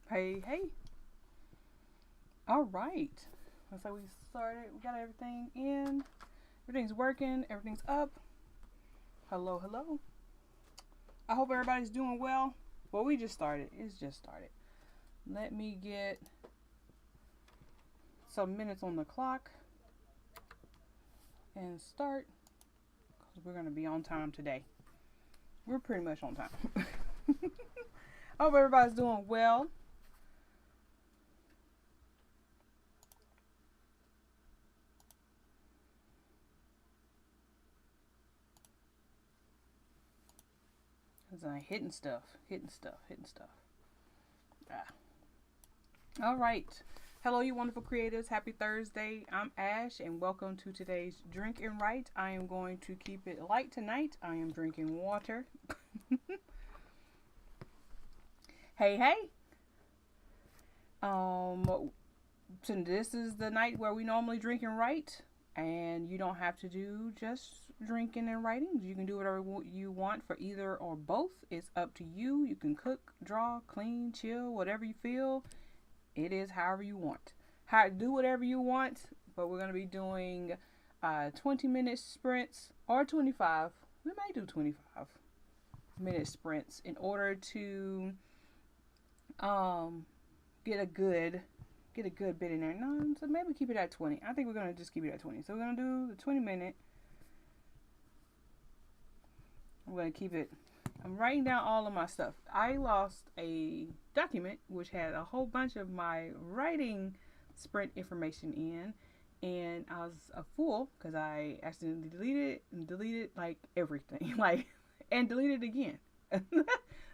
Hey, hey. All right. Looks like we started. We got everything in. Everything's working. Everything's up. Hello, hello. I hope everybody's doing well. Well, we just started. It's just started. Let me get some minutes on the clock and start because we're going to be on time today. We're pretty much on time. I hope everybody's doing well. Cause I'm hitting stuff. Ah. All right. Hello, you wonderful creators. Happy Thursday. I'm Ash, and welcome to today's Drink and Write. I am going to keep it light tonight. I am drinking water. Hey, hey. So this is the night where we normally drink and write, and you don't have to do just drinking and writing. You can do whatever you want for either or both. It's up to you. You can cook, draw, clean, chill, whatever you feel. It is however you want. Do whatever you want, but we're going to be doing 20-minute sprints or 25. We might do 25-minute sprints in order to get a good bit in there. No, so maybe keep it at 20. I think we're going to just keep it at 20. So we're going to do the 20-minute. I'm going to keep it. I'm writing down all of my stuff. I lost a document which had a whole bunch of my writing sprint information in, and I was a fool because I accidentally deleted like everything, and deleted again,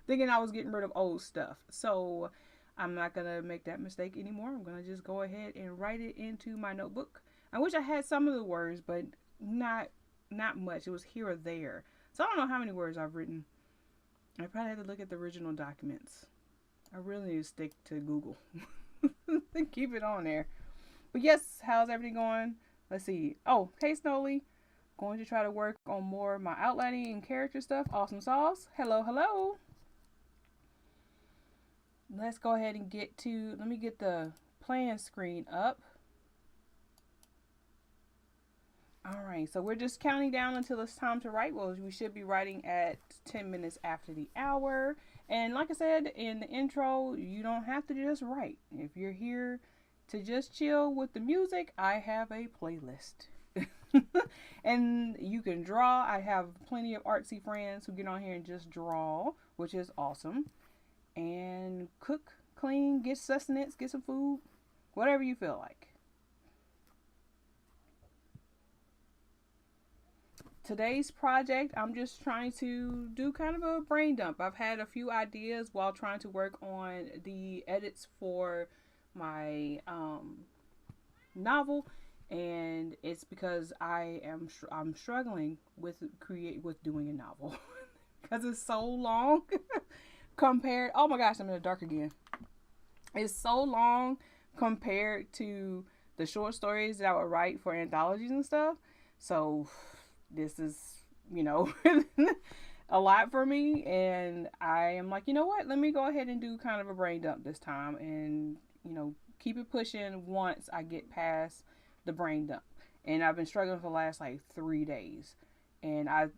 thinking I was getting rid of old stuff. So I'm not gonna make that mistake anymore. I'm gonna just go ahead and write it into my notebook. I wish I had some of the words, but not much. It was here or there. So I don't know how many words I've written. I probably had to look at the original documents. I really need to stick to Google. Keep it on there. But yes, how's everything going? Let's see. Oh, hey Snowly. Going to try to work on more of my outlining and character stuff. Awesome sauce. Hello, hello. Let's go ahead and let me get the plan screen up. All right, so we're just counting down until it's time to write. Well, we should be writing at 10 minutes after the hour. And like I said in the intro, you don't have to just write. If you're here to just chill with the music, I have a playlist. And you can draw. I have plenty of artsy friends who get on here and just draw, which is awesome. And cook, clean, get sustenance, get some food, whatever you feel like. Today's project, I'm just trying to do kind of a brain dump. I've had a few ideas while trying to work on the edits for my novel, and it's because I'm struggling with doing a novel because it's so long compared. Oh my gosh, I'm in the dark again. It's so long compared to the short stories that I would write for anthologies and stuff. So this is, you know, a lot for me. And I am like, you know what? Let me go ahead and do kind of a brain dump this time and, keep it pushing once I get past the brain dump. And I've been struggling for the last like 3 days. And I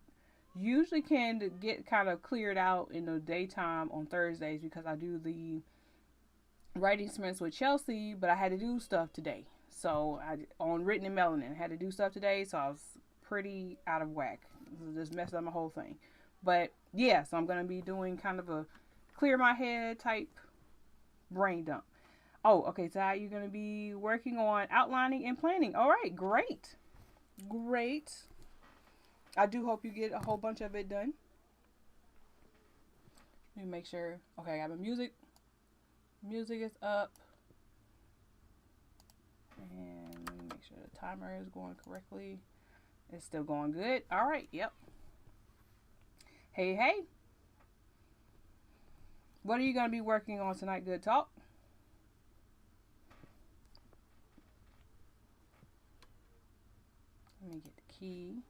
usually can get kind of cleared out in the daytime on Thursdays because I do the writing sprints with Chelsea, but I had to do stuff today. So on Written in Melanin, I had to do stuff today, so I was pretty out of whack. This messed up my whole thing. But yeah, so I'm going to be doing kind of a clear my head type brain dump. Oh, okay, so you're going to be working on outlining and planning. All right, great. Great. I do hope you get a whole bunch of it done. Let me make sure. Okay, I got my music. Music is up. And let me make sure the timer is going correctly. It's still going good. All right, yep. Hey, hey. What are you going to be working on tonight, Good Talk? Let me get the key.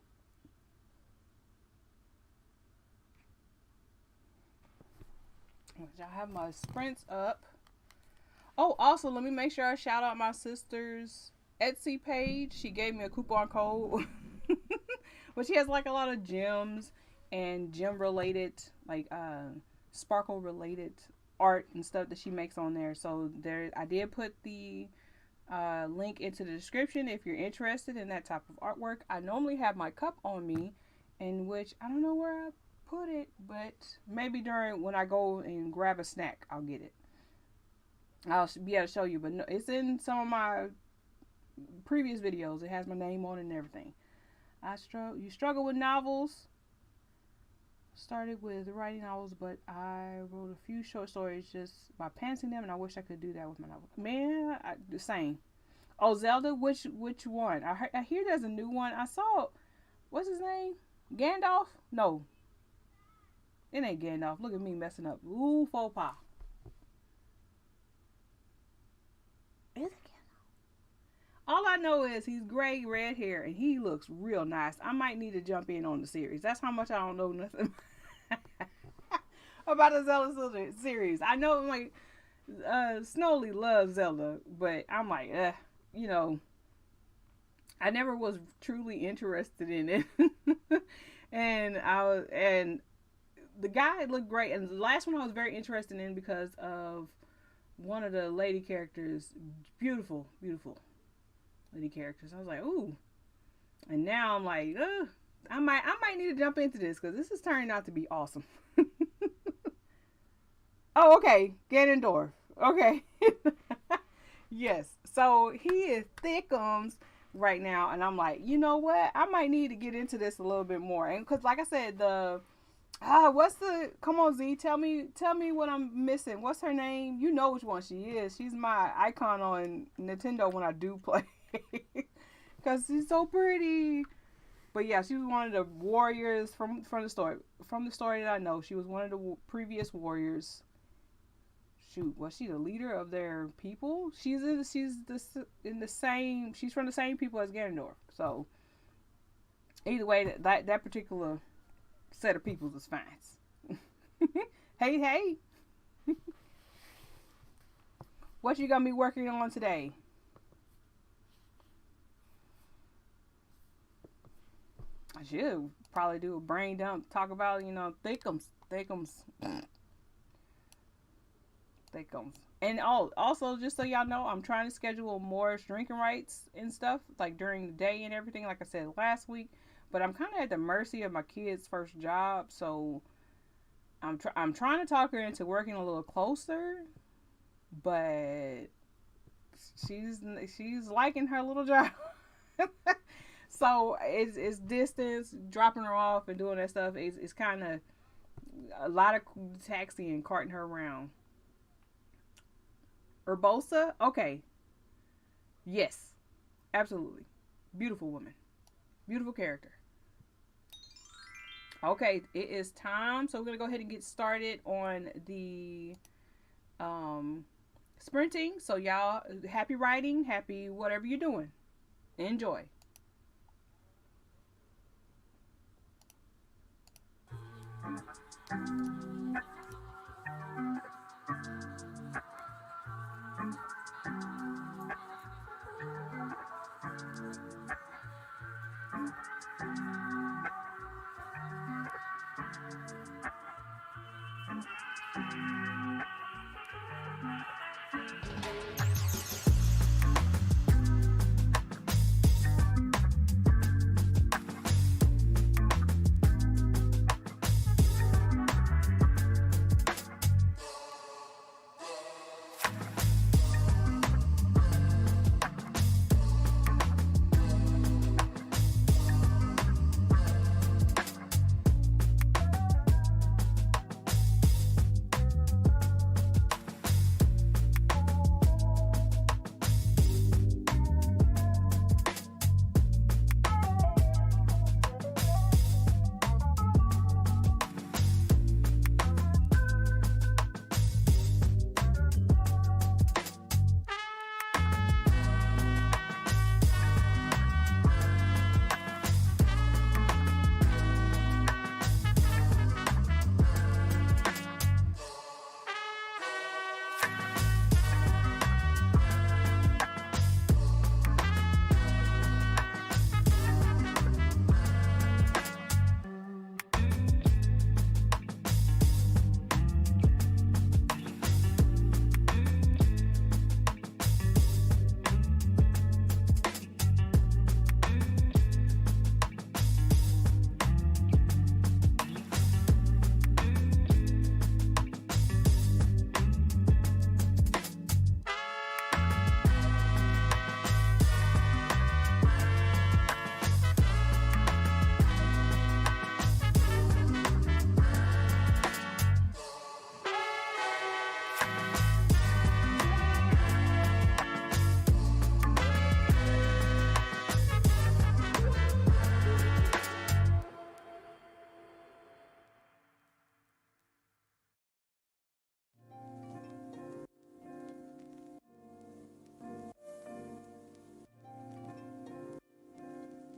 I have my sprints up. Oh, also, let me make sure I shout out my sister's Etsy page. She gave me a coupon code. But she has like a lot of gems and gem related, like sparkle related art and stuff that she makes on there. So there, I did put the link into the description if you're interested in that type of artwork. I normally have my cup on me, in which I don't know where I put it, but maybe during when I go and grab a snack, I'll get it. I'll be able to show you, but no, it's in some of my previous videos. It has my name on it and everything. You struggle with novels. Started with writing novels, but I wrote a few short stories just by pantsing them, and I wish I could do that with my novel. Man, the same. Oh, Zelda, which one? I hear there's a new one. I saw, what's his name? Gandalf? No, it ain't Gandalf. Look at me messing up. Ooh, faux pas. Is it Gandalf? All I know is he's gray, red hair, and he looks real nice. I might need to jump in on the series. That's how much I don't know nothing about the Zelda series. I know, like, Snowly loves Zelda, but I'm like, you know, I never was truly interested in it. and the guy looked great. And the last one I was very interested in because of one of the lady characters. Beautiful, beautiful lady characters. I was like, ooh. And now I'm like, I might need to jump into this because this is turning out to be awesome. Oh, okay. Ganondorf. Okay. Yes. So he is thickums right now, and I'm like, you know what? I might need to get into this a little bit more. And because, like I said, come on, Z, tell me what I'm missing. What's her name? You know which one she is. She's my icon on Nintendo when I do play. Because she's so pretty. But yeah, she was one of the warriors from the story. From the story that I know, she was one of the previous warriors. Shoot, was she the leader of their people? She's from the same people as Ganondorf. So either way, that particular set of peoples is fine. Hey. What you gonna be working on today? I should probably do a brain dump, talk about, thickums. And also, just so y'all know, I'm trying to schedule more drinking rights and stuff, like during the day and everything, like I said last week. But I'm kind of at the mercy of my kid's first job, so I'm trying to talk her into working a little closer, but she's liking her little job. So it's distance, dropping her off and doing that stuff. It's kind of a lot of taxiing and carting her around. Urbosa? Okay. Yes. Absolutely. Beautiful woman. Beautiful character. Okay, it is time. So we're going to go ahead and get started on the sprinting. So y'all, happy riding, happy whatever you're doing. Enjoy.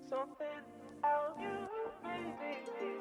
Something about you, baby.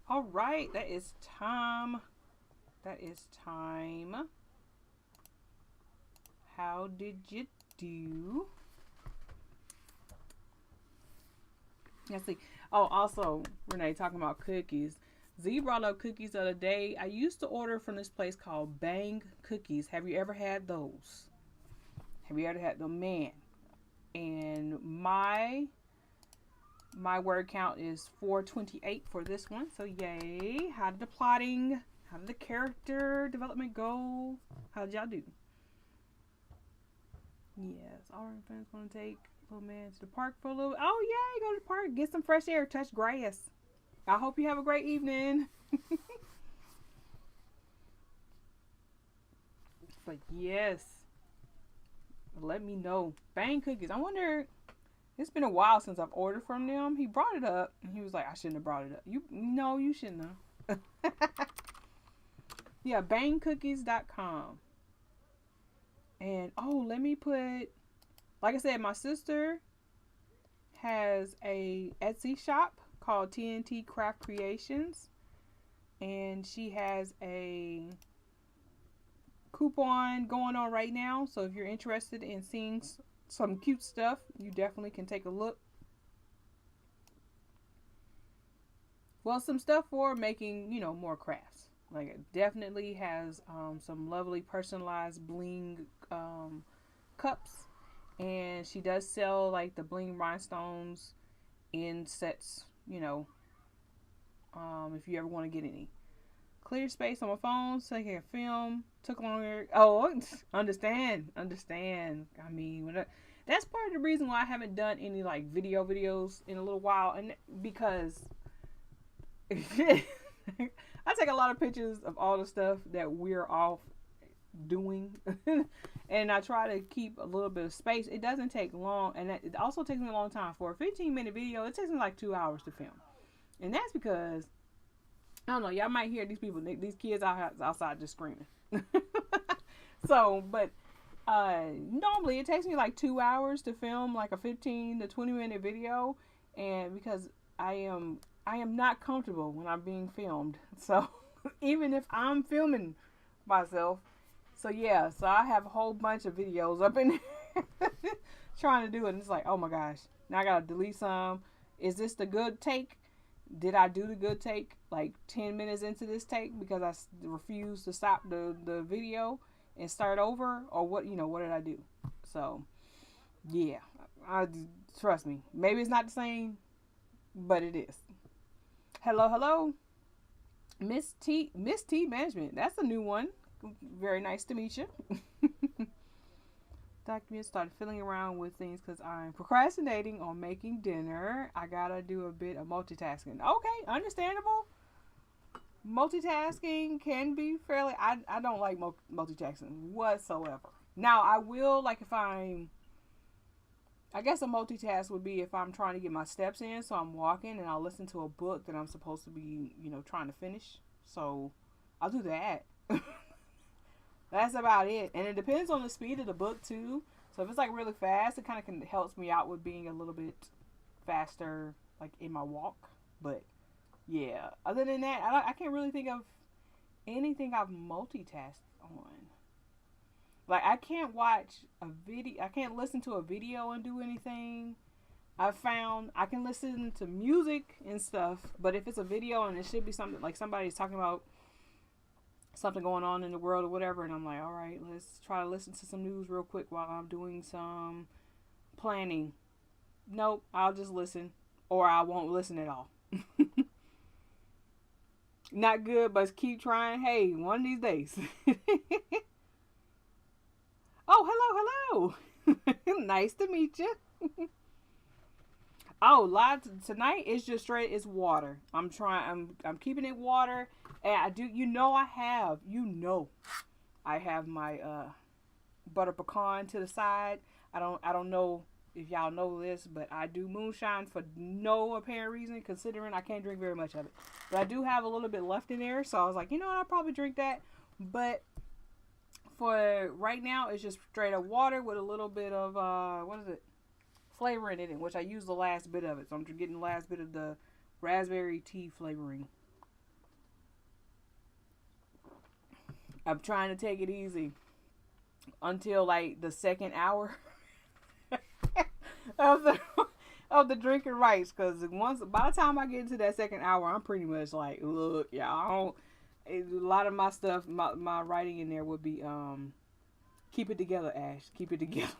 All right, that is time. That is time. How did you do? Let's see. Oh, also, Renee, talking about cookies. Z brought up cookies the other day. I used to order from this place called Bang Cookies. Have you ever had those? Have you ever had them? Man. And my word count is 428 for this one. So yay. How did the plotting, how did the character development go? How did y'all do? Yes, our fans gonna take little man to the park for a little. Oh yay, go to the park, get some fresh air, touch grass. I hope you have a great evening. But yes, let me know. Bang Cookies. I wonder. It's been a while since I've ordered from them. He brought it up, and he was like, "I shouldn't have brought it up." You shouldn't have. Yeah, bangcookies.com. And oh, let me put. Like I said, my sister has a Etsy shop called TNT Craft Creations, and she has a coupon going on right now. So if you're interested in seeing some cute stuff, you definitely can take a look. Well, some stuff for making, more crafts. Like it definitely has some lovely personalized bling cups, and she does sell like the bling rhinestones in sets. If you ever want to get any. Clear space on my phone so I can film. Took longer. Oh, understand. I mean, that's part of the reason why I haven't done any like videos in a little while, and because I take a lot of pictures of all the stuff that we're off doing, and I try to keep a little bit of space. It doesn't take long, and it also takes me a long time. For a 15-minute video, it takes me like 2 hours to film, and that's because I don't know. Y'all might hear these kids outside just screaming. So, but normally it takes me like 2 hours to film like a 15 to 20-minute video, and because I am not comfortable when I'm being filmed. So even if I'm filming myself, so I have a whole bunch of videos up in there trying to do it, and it's like, oh my gosh, now I gotta delete some. Is this the good take? Did I do the good take like 10 minutes into this take because I refused to stop the video and start over, or what did I do? So yeah, trust me, maybe it's not the same, but it is. Hello, Miss T Management. That's a new one. Very nice to meet you. Document started fiddling around with things because I'm procrastinating on making dinner. I gotta do a bit of multitasking. Okay, understandable. Multitasking can be fairly. I don't like multitasking whatsoever. Now I will, like, if I guess a multitask would be if I'm trying to get my steps in, so I'm walking and I'll listen to a book that I'm supposed to be, trying to finish. So I'll do that. That's about it. And it depends on the speed of the book too. So if it's like really fast, it kind of helps me out with being a little bit faster, like in my walk. But yeah, other than that, I can't really think of anything I've multitasked on. Like I can't watch a video. I can't listen to a video and do anything. I've found I can listen to music and stuff, but if it's a video and it should be something like somebody's talking about something going on in the world or whatever, and I'm like, all right, let's try to listen to some news real quick while I'm doing some planning. Nope, I'll just listen, or I won't listen at all. Not good, but keep trying. Hey, one of these days. Oh, hello. Nice to meet you. Oh, tonight is just straight. It's water. I'm keeping it water. And I do, I have my butter pecan to the side. I don't know if y'all know this, but I do moonshine for no apparent reason, considering I can't drink very much of it. But I do have a little bit left in there, so I was like, I'll probably drink that. But for right now, it's just straight up water with a little bit of flavoring in it, which I used the last bit of it. So I'm getting the last bit of the raspberry tea flavoring. I'm trying to take it easy until like the second hour of the drinking rice, because once by the time I get into that second hour, I'm pretty much like, look, y'all, a lot of my stuff, my writing in there would be keep it together, Ash, keep it together.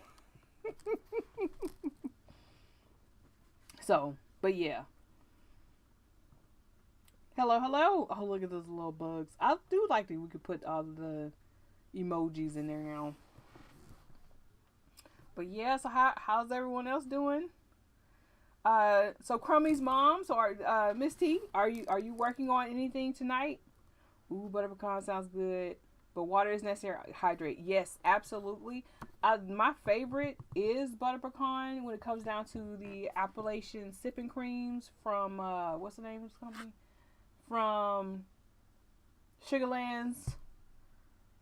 So, but yeah. Hello, hello. Oh, look at those little bugs. I do like that we could put all the emojis in there now. But yeah, so how's everyone else doing? So Crummy's mom, so Miss T, are you working on anything tonight? Ooh, butter pecan sounds good. But water is necessary to hydrate. Yes, absolutely. My favorite is butter pecan when it comes down to the Appalachian sipping creams from what's the name of this company? From Sugarlands.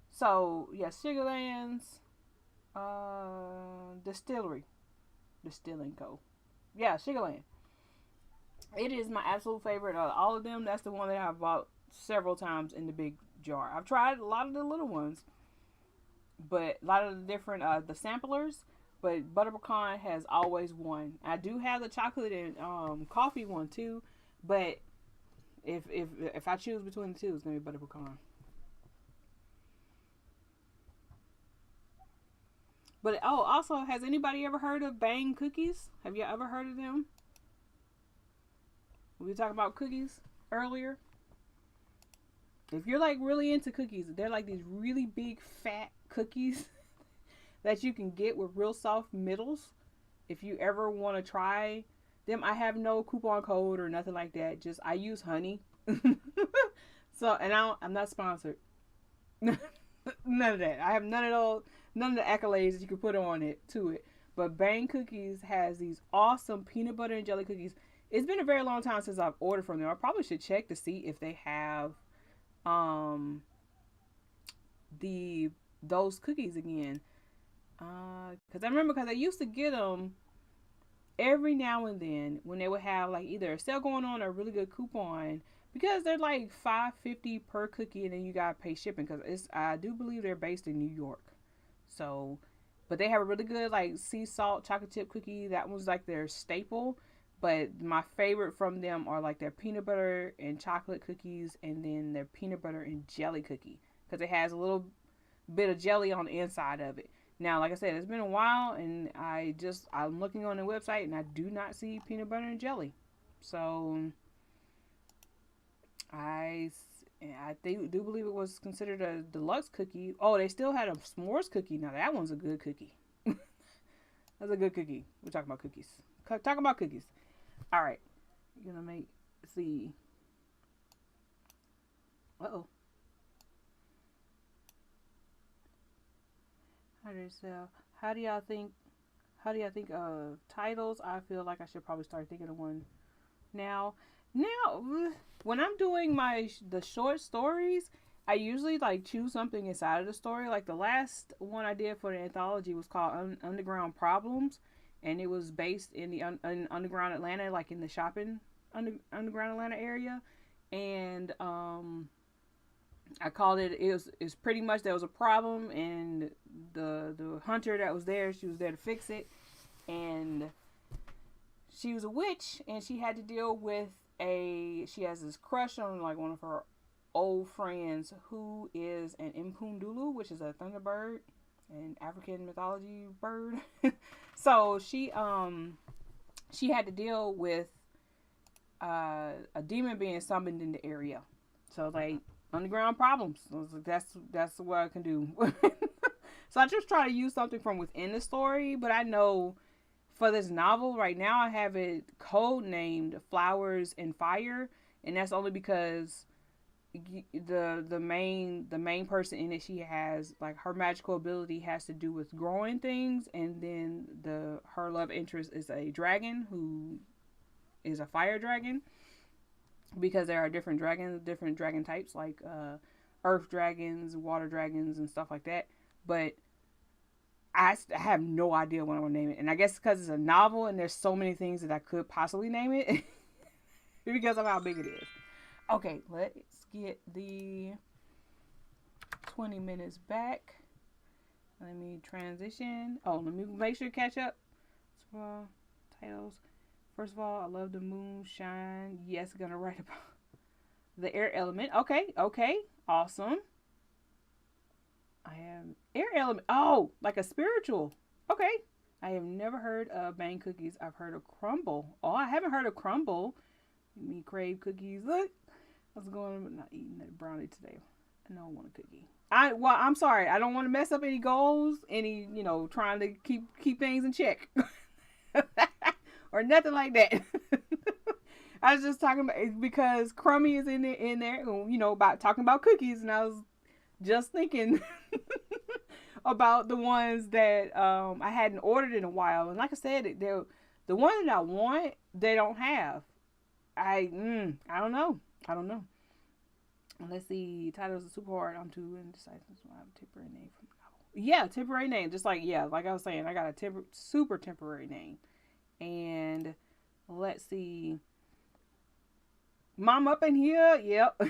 So yes, Sugarlands Distilling Co. Yeah, Sugarland. It is my absolute favorite of all of them. That's the one that I've bought several times in the big jar. I've tried a lot of the little ones, but a lot of the different the samplers. But butter pecan has always won. I do have the chocolate and coffee one too, but if I choose between the two, it's gonna be butter pecan. But also, has anybody ever heard of Bang cookies? Have you ever heard of them? We were talking about cookies earlier. If you're like really into cookies, they're like these really big fat cookies that you can get with real soft middles. If you ever want to try them, I have no coupon code or nothing like that. Just I use honey. So, and I'm not sponsored. None of that. I have none of the accolades that you can put on it to it. But Bang Cookies has these awesome peanut butter and jelly cookies. It's been a very long time since I've ordered from them. I probably should check to see if they have those cookies again. Because I remember, because I used to get them every now and then when they would have like either a sale going on or a really good coupon, because they're like $5.50 per cookie, and then you gotta pay shipping, because I do believe they're based in New York. So, but they have a really good like sea salt chocolate chip cookie. That was like their staple. But my favorite from them are like their peanut butter and chocolate cookies, and then their peanut butter and jelly cookie, because it has a little bit of jelly on the inside of it. Now, like I said, it's been a while, and I'm looking on the website, and I do not see peanut butter and jelly. So I do believe it was considered a deluxe cookie. Oh, they still had a s'mores cookie. Now that one's a good cookie. That's a good cookie. We're talking about cookies. Talk about cookies. All right. You're gonna let's see. Uh-oh. How do y'all think of titles? I feel like I should probably start thinking of one now. When I'm doing the short stories, I usually like choose something inside of the story. Like the last one I did for the anthology was called Underground Problems, and it was based in the underground Atlanta, like in the shopping underground Atlanta area. And I called it's pretty much there was a problem, and the hunter that was there, she was there to fix it, and she was a witch, and she had to deal with she has this crush on like one of her old friends who is an Impundulu, which is a thunderbird, an African mythology bird. So she had to deal with a demon being summoned in the area. So like underground problems. So I was like, that's what I can do. So I just try to use something from within the story, but I know for this novel right now I have it code named Flowers and Fire, and that's only because the main person in it, she has like her magical ability has to do with growing things, and then her love interest is a dragon who is a fire dragon, because there are different dragon types, like earth dragons, water dragons, and stuff like that. But I have no idea what I'm gonna name it, and I guess because it's a novel and there's so many things that I could possibly name it because of how big it is. Okay, let's get the 20 minutes back. Let me transition. Oh, let me make sure to catch up. First of all, titles. First of all, I love the moonshine. Yes, gonna write about the air element. Okay, okay, awesome. I am air element. Oh, like a spiritual. Okay. I have never heard of Bang cookies. I've heard of crumble. Oh, I haven't heard of crumble. Me crave cookies. Look, I was going not eating that brownie today. I don't want a cookie. I'm sorry. I don't want to mess up any goals. Any trying to keep things in check, or nothing like that. I was just talking about because Crummy is in there. About talking about cookies, and I was just thinking about the ones that I hadn't ordered in a while. And like I said, the one that I want, they don't have. I don't know. Let's see. Titles are super hard. I'm too indecisive. I have a temporary name from the novel. Yeah, temporary name. Just like I was saying, I got a super temporary name. And let's see. Mom up in here. Yep.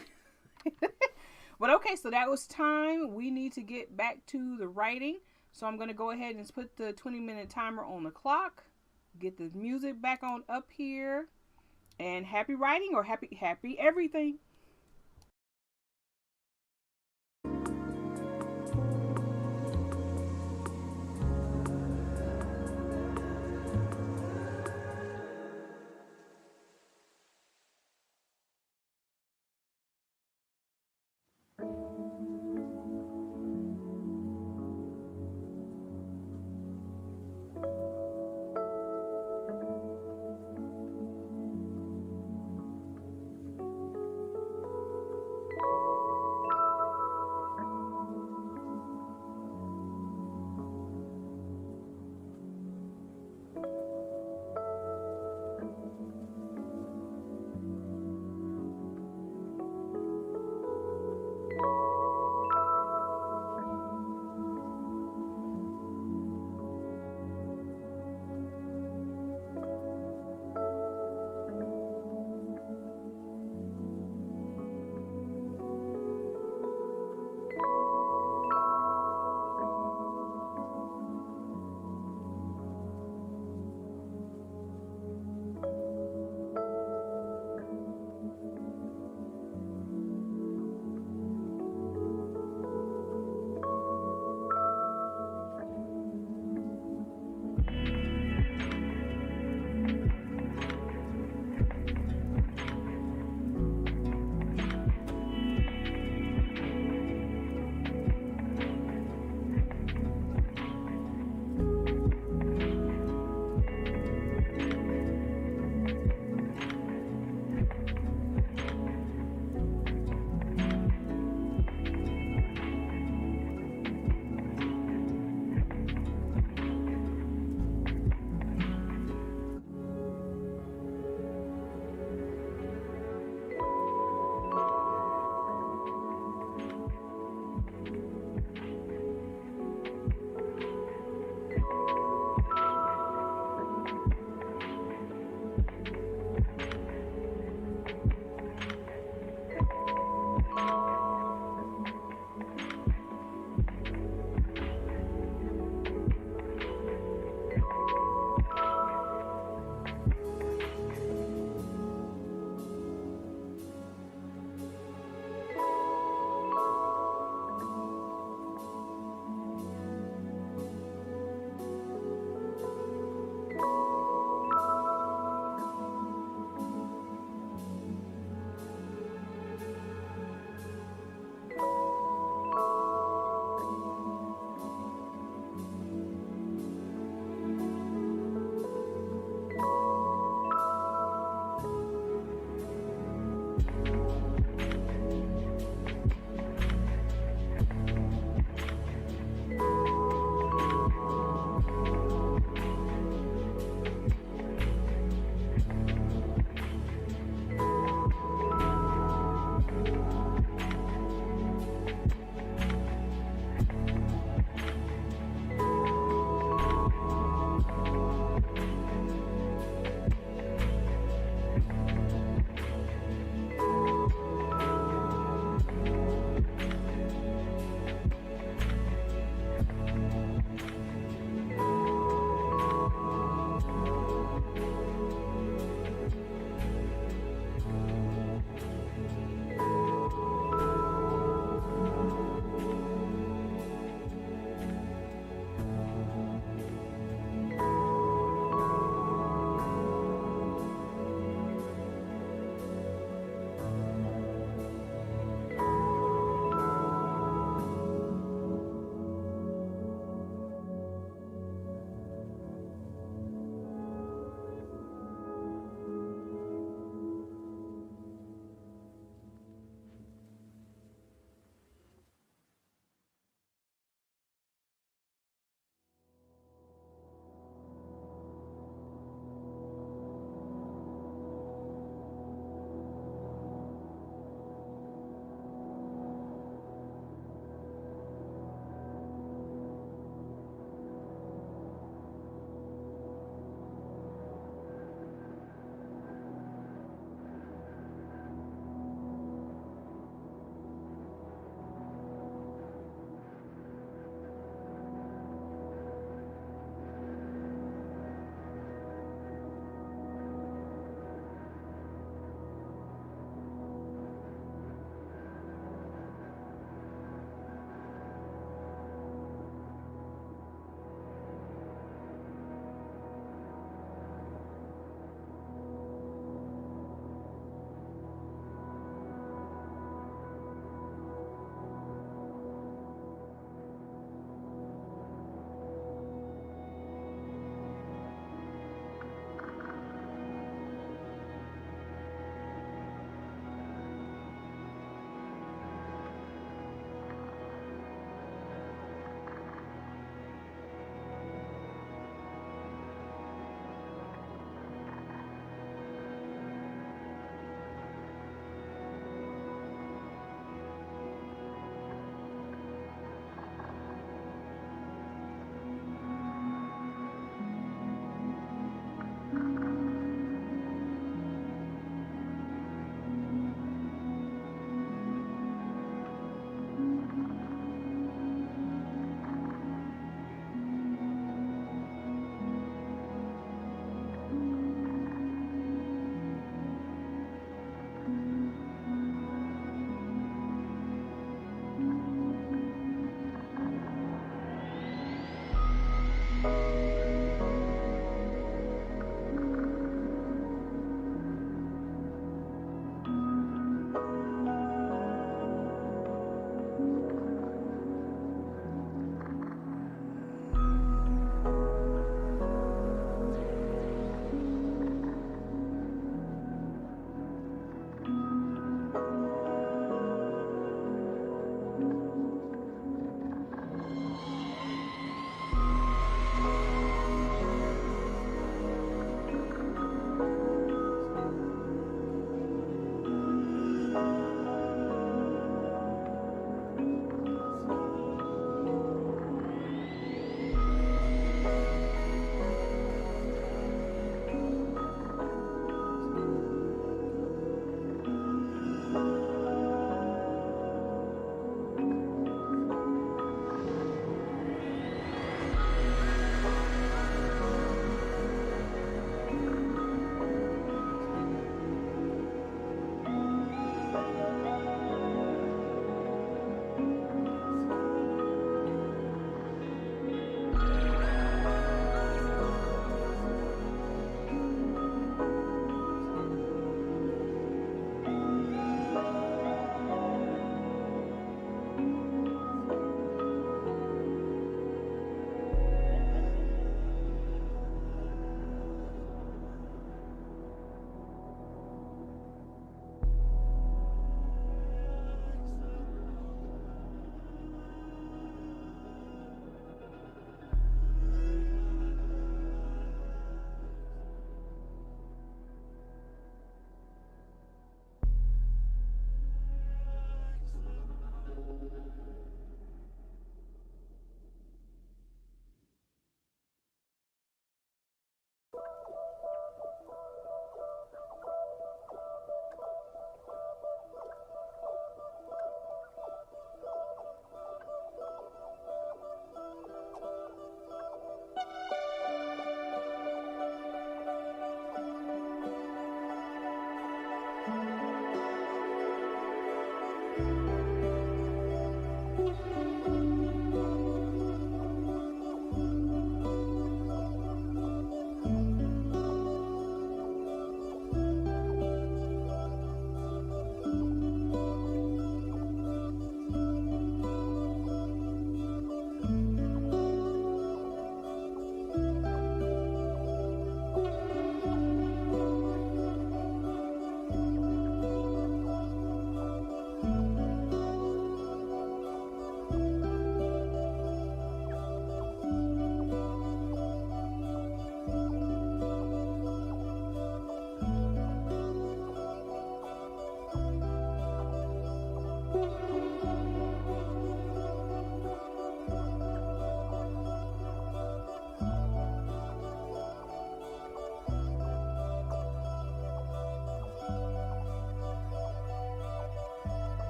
But okay, so that was time. We need to get back to the writing. So I'm going to go ahead and put the 20-minute timer on the clock. Get the music back on up here. And happy writing or happy everything.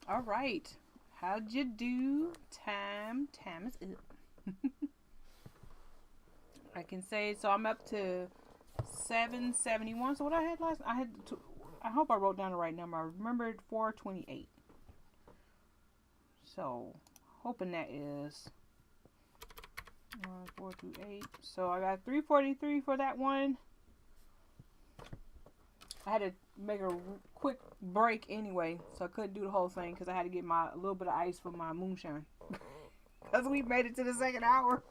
All right. How'd you do? Time is up. I can say so. I'm up to 771. So what I had last, I hope I wrote down the right number. I remembered 428. So hoping that is 428. So I got 343 for that one. I had to make a quick break anyway, so I couldn't do the whole thing because I had to get a little bit of ice for my moonshine. Because we made it to the second hour.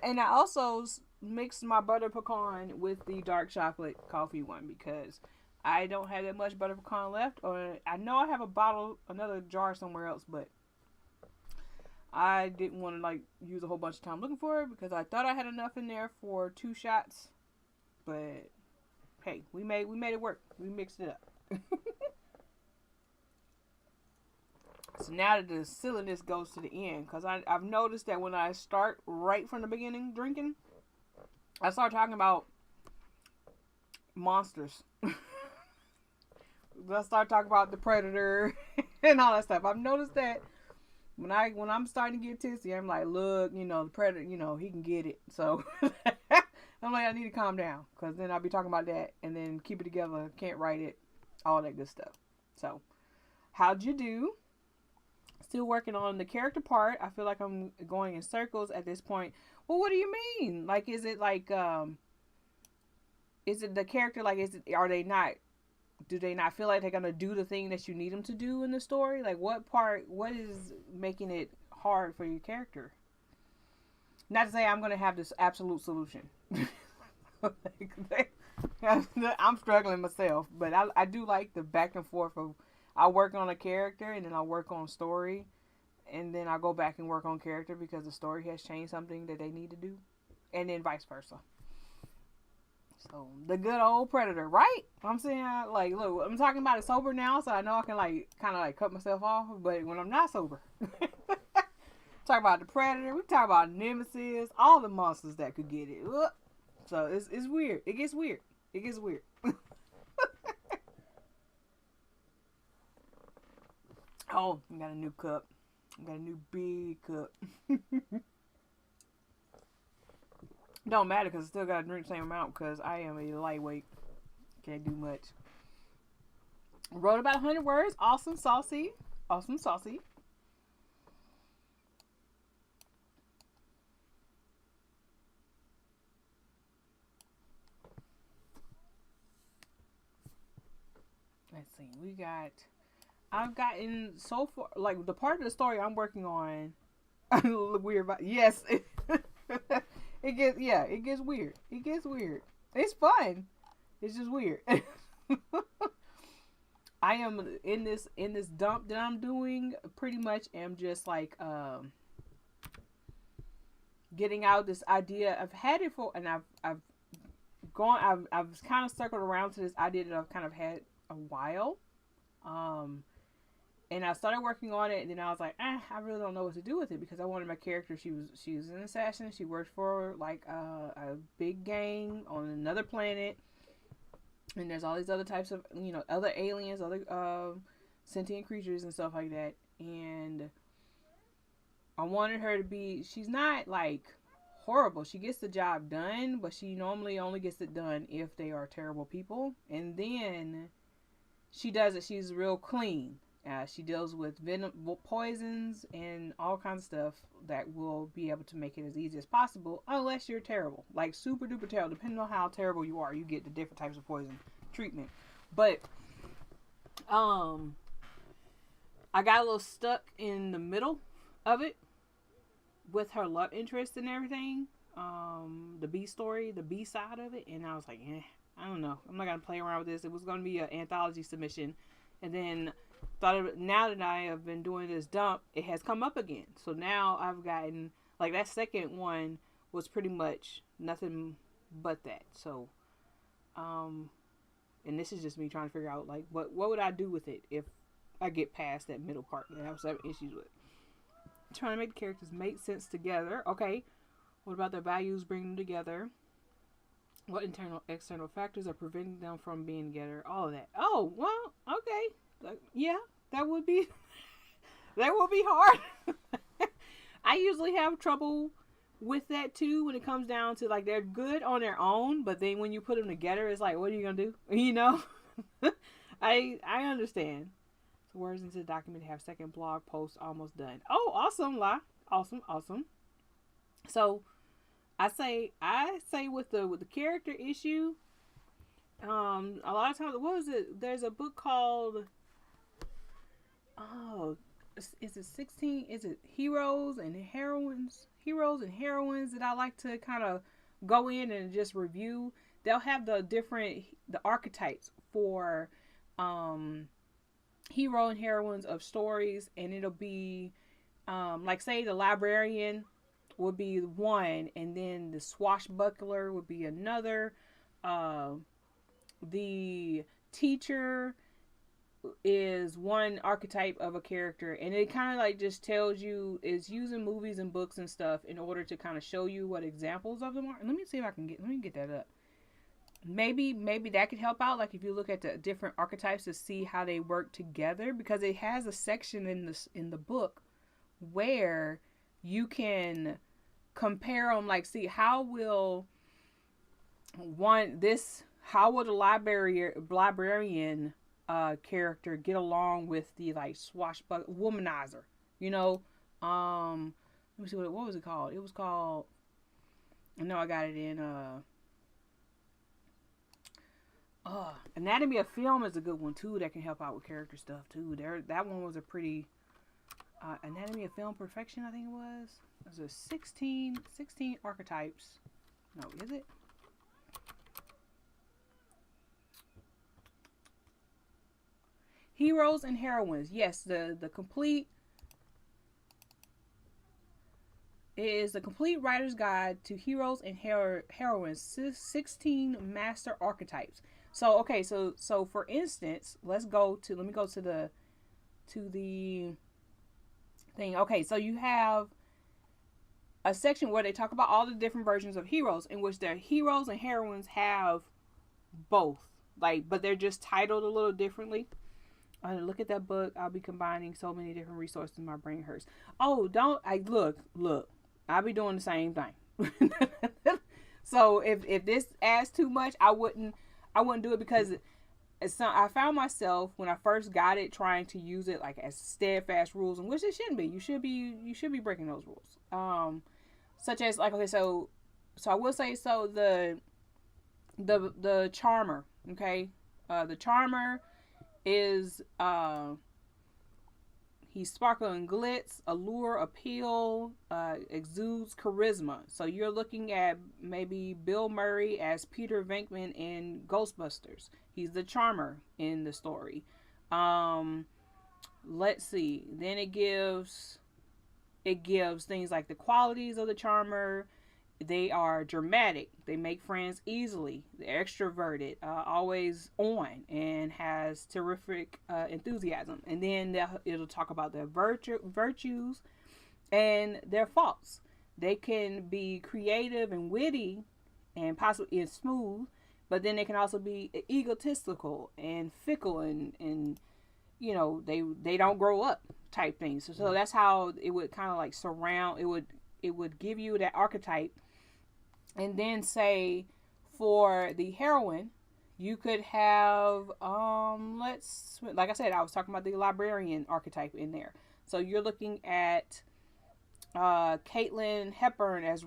And I also mixed my butter pecan with the dark chocolate coffee one because I don't have that much butter pecan left. Or I know I have another jar somewhere else, but I didn't want to use a whole bunch of time looking for it because I thought I had enough in there for 2 shots. But hey, we made it work. We mixed it up. So now that the silliness goes to the end, because I've noticed that when I start right from the beginning drinking, I start talking about monsters. I start talking about the predator and all that stuff. I've noticed that when I'm starting to get tipsy, I'm like, look, the predator, he can get it. So I'm like, I need to calm down, because then I'll be talking about that and then keep it together, can't write it, all that good stuff. So, how'd you do? Still working on the character part. I feel like I'm going in circles at this point. Well, what do you mean? Is it is it the character, do they not feel like they're going to do the thing that you need them to do in the story? What is making it hard for your character? Not to say I'm going to have this absolute solution. I'm struggling myself, but I do like the back and forth of, I'll work on a character and then I'll work on story and then I'll go back and work on character because the story has changed something that they need to do, and then vice versa. So the good old predator, right? I'm saying, look, I'm talking about it sober now, so I know I can kind of cut myself off, but when I'm not sober, talk about the predator, we talk about nemesis, all the monsters that could get it. So it's weird. It gets weird. Oh, we got a new cup. We got a new big cup. Don't matter because I still got to drink the same amount because I am a lightweight. Can't do much. Wrote about 100 words. Awesome, saucy. Awesome, saucy. Let's see. I've gotten so far, the part of the story I'm working on. Weird, but yes, it gets weird. It gets weird. It's fun. It's just weird. I am in this dump that I'm doing. Pretty much, am just getting out this idea. I've had it for, and I've kind of circled around to this idea that I've kind of had a while. And I started working on it, and then I was like, I really don't know what to do with it because I wanted my character. She was an assassin. She worked for a big gang on another planet, and there's all these other types of other aliens, other sentient creatures and stuff like that. And I wanted her to be. She's not horrible. She gets the job done, but she normally only gets it done if they are terrible people. And then she does it. She's real clean. She deals with venom, poisons, and all kinds of stuff that will be able to make it as easy as possible, unless you're terrible, super duper terrible. Depending on how terrible you are, you get the different types of poison treatment. But I got a little stuck in the middle of it with her love interest and everything. The B story, the B side of it, and I was like, I don't know. I'm not gonna play around with this. It was gonna be an anthology submission, and then now that I have been doing this dump, it has come up again. So now I've gotten that second one was pretty much nothing but that. So, and this is just me trying to figure out what would I do with it if I get past that middle part that I was having issues with. Trying to make the characters make sense together. Okay, what about their values? Bring them together. What internal, external factors are preventing them from being together? All of that. Oh, well, okay. Yeah, That would be that would be hard. I usually have trouble with that too when it comes down to like they're good on their own, but then when you put them together, it's like, what are you gonna do? You know, I understand. So words into the document have second blog post almost done. Oh, awesome, La. Awesome. So I say with the character issue, a lot of times, what was it? There's a book called, oh, is it 16? Is it Heroes and Heroines? Heroes and Heroines that I like to kind of go in and just review. They'll have the archetypes for hero and heroines of stories, and it'll be like, say, the librarian would be one, and then the swashbuckler would be another. Uh, the teacher is one archetype of a character, and it kind of like just tells you, is using movies and books and stuff in order to kind of show you what examples of them are. Let me see if I can get that up. Maybe that could help out, like if you look at the different archetypes to see how they work together, because it has a section in the book where you can compare them, like see how will the librarian character get along with the like swashbuckler womanizer, you know. Let me see what was it called. It was called, I know I got it in Anatomy of Film is a good one too, that can help out with character stuff too. That one was a pretty Anatomy of Film Perfection, I think it was. It was a 16 archetypes. No, is it? Heroes and Heroines. Yes, the complete is the complete writer's guide to heroes and heroines, 16 master archetypes. So okay, so for instance, let me go to the thing. Okay, so you have a section where they talk about all the different versions of heroes, in which their heroes and heroines have both, like, but they're just titled a little differently. Look at that book. I'll be combining so many different resources. My brain hurts. Oh, look. I'll be doing the same thing. So if this adds too much, I wouldn't do it, because I found myself when I first got it trying to use it like as steadfast rules, in which it shouldn't be. You should be breaking those rules. Such as, like, okay, so I will say, so the charmer, okay, the charmer is he's sparkle and glitz, allure, appeal, exudes charisma. So you're looking at maybe Bill Murray as Peter Venkman in Ghostbusters. He's the charmer in the story. Let's see. Then it gives things like the qualities of the charmer. They are dramatic. They make friends easily. They're extroverted, always on, and has terrific enthusiasm. And then it'll talk about their virtues and their faults. They can be creative and witty and possibly smooth, but then they can also be egotistical and fickle and you know, they don't grow up type things. So that's how it would kind of like surround. It would give you that archetype. And then say for the heroine, you could have like I said, I was talking about the librarian archetype in there. So you're looking at Caitlin Hepburn as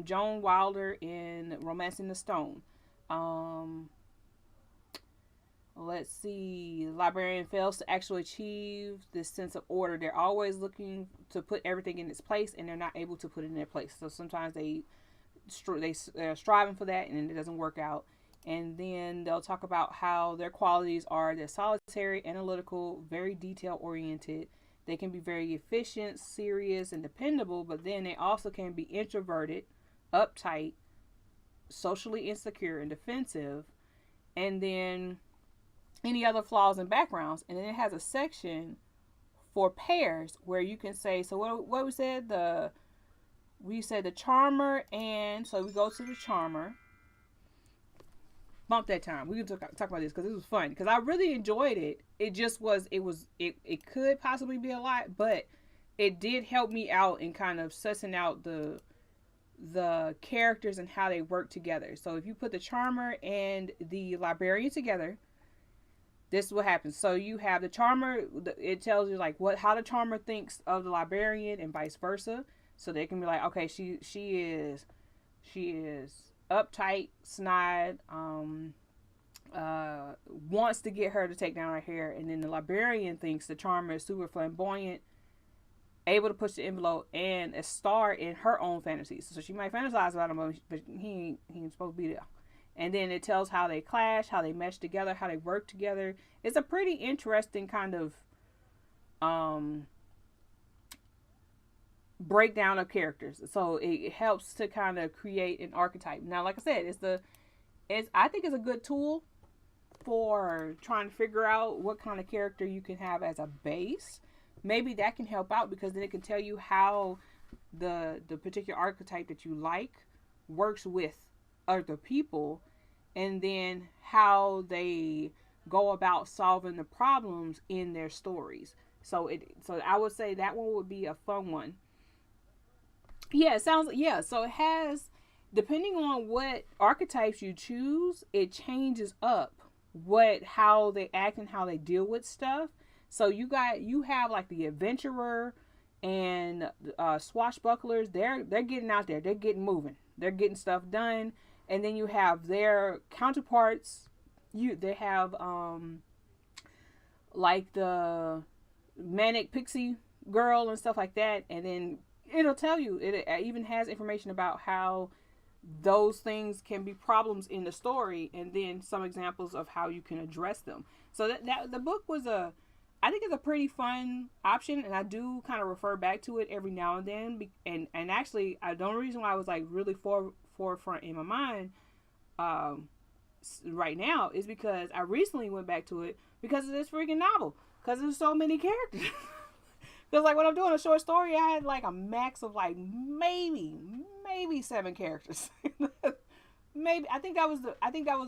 Joan Wilder in Romancing the Stone. Let's see. The librarian fails to actually achieve this sense of order. They're always looking to put everything in its place, and they're not able to put it in their place. So sometimes they're striving for that, and it doesn't work out. And then they'll talk about how their qualities are: they're solitary, analytical, very detail oriented. They can be very efficient, serious, and dependable, but then they also can be introverted, uptight, socially insecure, and defensive. And then any other flaws and backgrounds. And then it has a section for pairs where you can say, so what we said, we said the charmer, and so we go to the charmer. bump that time. We can talk about this because this was fun. Because I really enjoyed it. It just was. It could possibly be a lot, but it did help me out in kind of sussing out the characters and how they work together. So if you put the charmer and the librarian together, this is what happens. So you have the charmer. It tells you like how the charmer thinks of the librarian and vice versa. So they can be like, okay, she is uptight, snide, wants to get her to take down her hair, and then the librarian thinks the charmer is super flamboyant, able to push the envelope, and a star in her own fantasies. So she might fantasize about him, but he ain't supposed to be there. And then it tells how they clash, how they mesh together, how they work together. It's a pretty interesting kind of breakdown of characters. So it helps to kind of create an archetype. Now, like I said, I think it's a good tool for trying to figure out what kind of character you can have as a base. Maybe that can help out because then it can tell you how the particular archetype that you like works with other people, and then how they go about solving the problems in their stories. So I would say that one would be a fun one. Yeah, so it has, depending on what archetypes you choose, it changes up how they act and how they deal with stuff. So you have like the adventurer and swashbucklers. They're getting out there. They're getting moving. They're getting stuff done. And then you have their counterparts. They have like the manic pixie girl and stuff like that. And then it'll tell you. It even has information about how those things can be problems in the story, and then some examples of how you can address them. So that the book was I think it's a pretty fun option, and I do kind of refer back to it every now and then. And actually, the only reason why I was like really forefront in my mind right now is because I recently went back to it because of this freaking novel. Because there's so many characters. Because like when I'm doing a short story, I had like a max of like maybe 7 characters. Maybe I think that was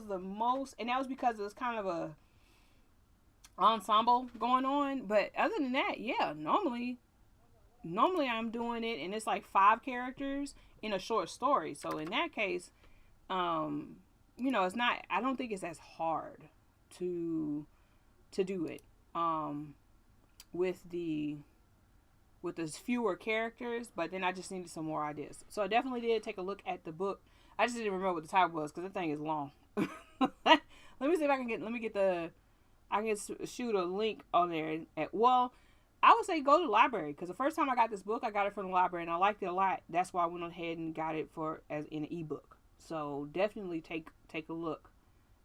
the most, and that was because it was kind of a ensemble going on. But other than that, yeah, normally I'm doing it and it's like 5 characters in a short story. So in that case, it's not, I don't think it's as hard to do it with those fewer characters, but then I just needed some more ideas. So I definitely did take a look at the book. I just didn't remember what the title was because the thing is long. Let me see if I can shoot a link on there. I would say go to the library because the first time I got this book, I got it from the library and I liked it a lot. That's why I went ahead and got it as in an ebook. So definitely take a look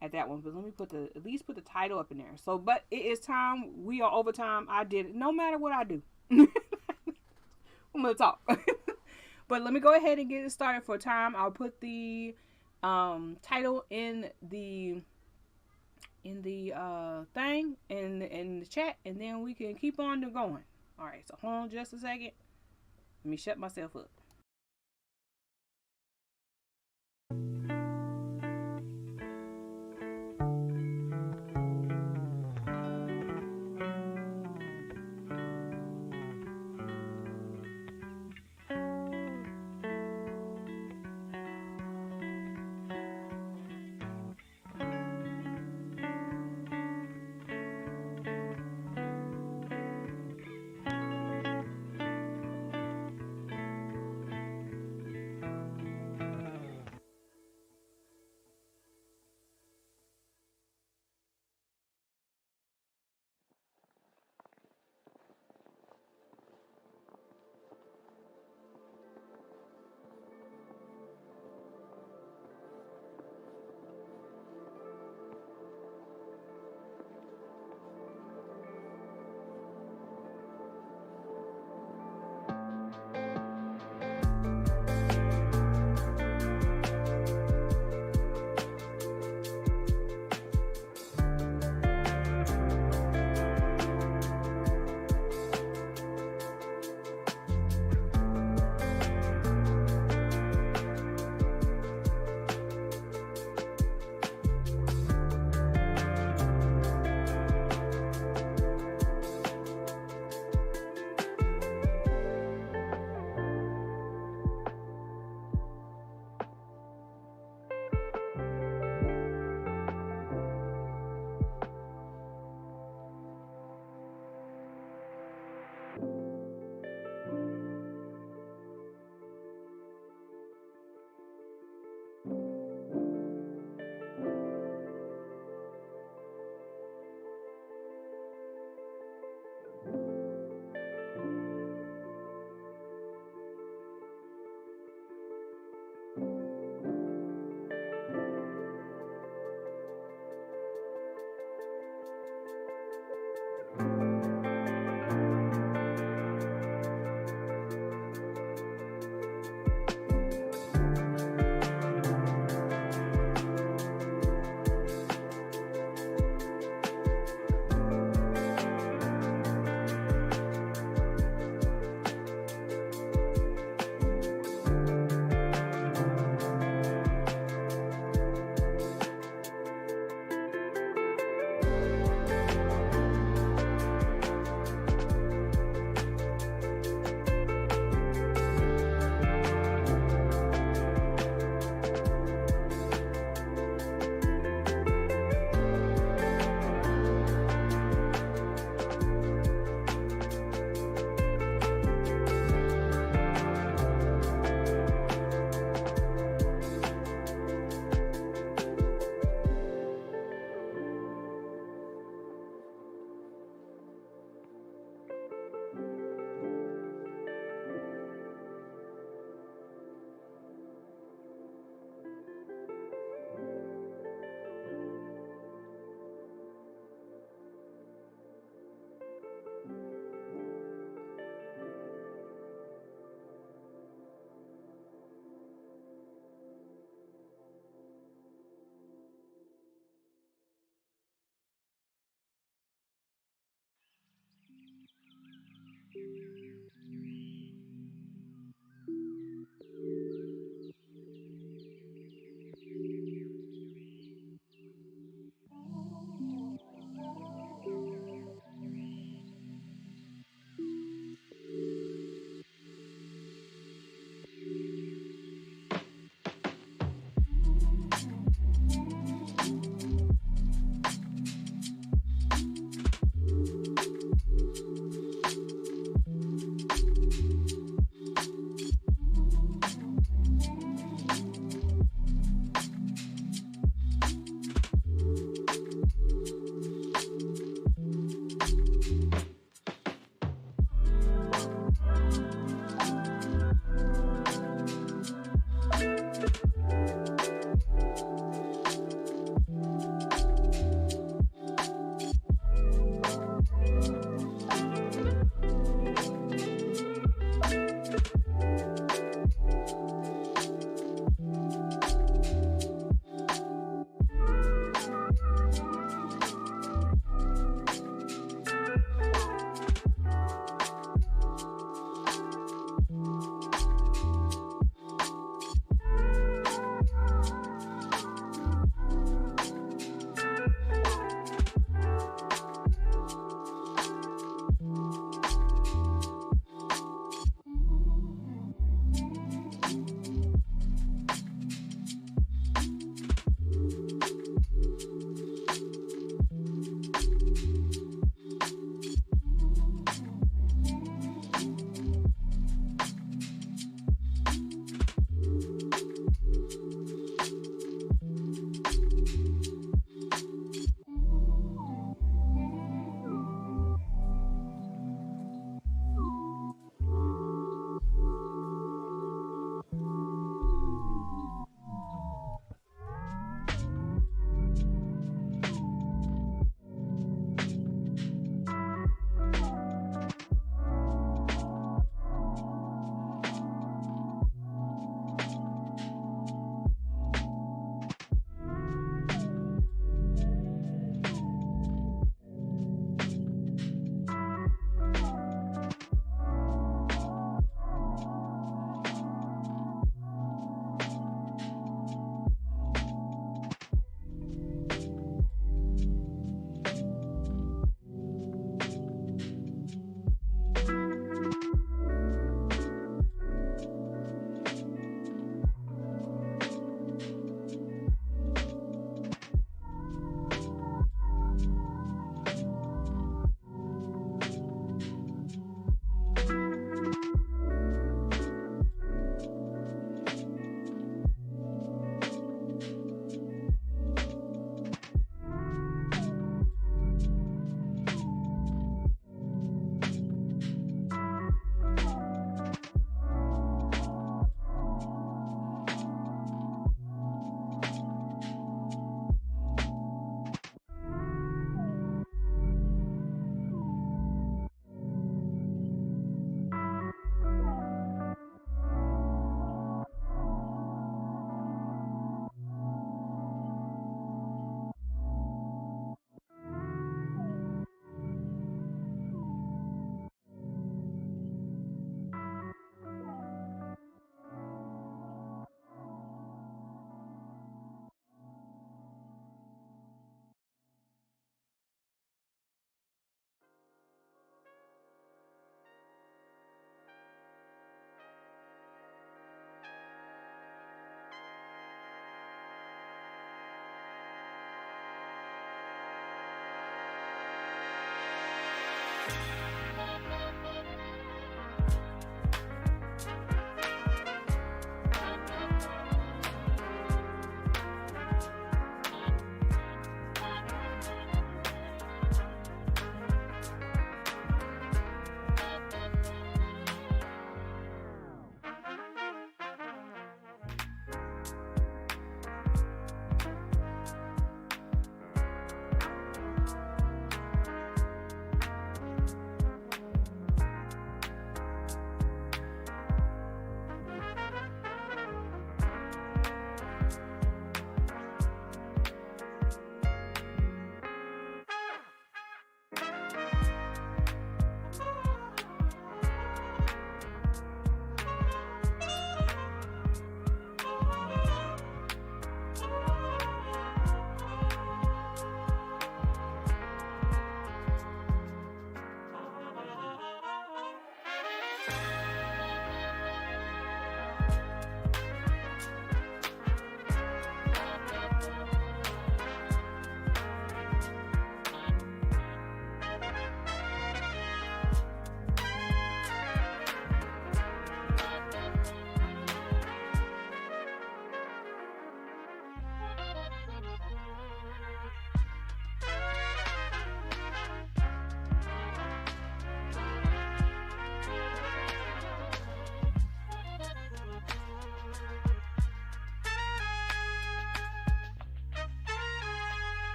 at that one. But let me at least put the title up in there. So, but it is time. We are over time. I did it. No matter what I do. I'm gonna talk. But let me go ahead and get it started for time. I'll put the title in the thing in the chat, and then we can keep on going. All right, so hold on just a second. Let me shut myself up.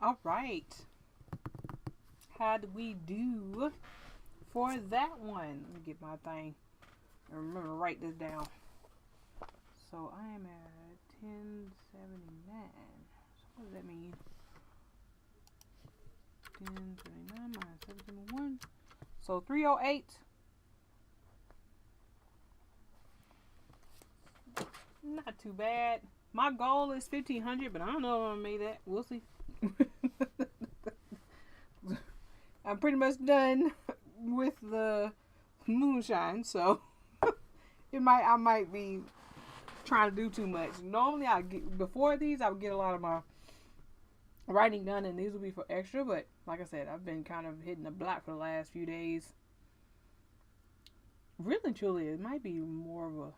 All right. How did we do for that one? Let me get my thing. And remember to write this down. So I am at 1079. So what does that mean? 1079 minus 771. So 308. Not too bad. My goal is 1500, but I don't know if I'm gonna make that. We'll see. I'm pretty much done with the moonshine, so I might be trying to do too much. Normally, before these, I would get a lot of my writing done, and these will be for extra. But like I said, I've been kind of hitting the block for the last few days. Really and truly, it might be more of a.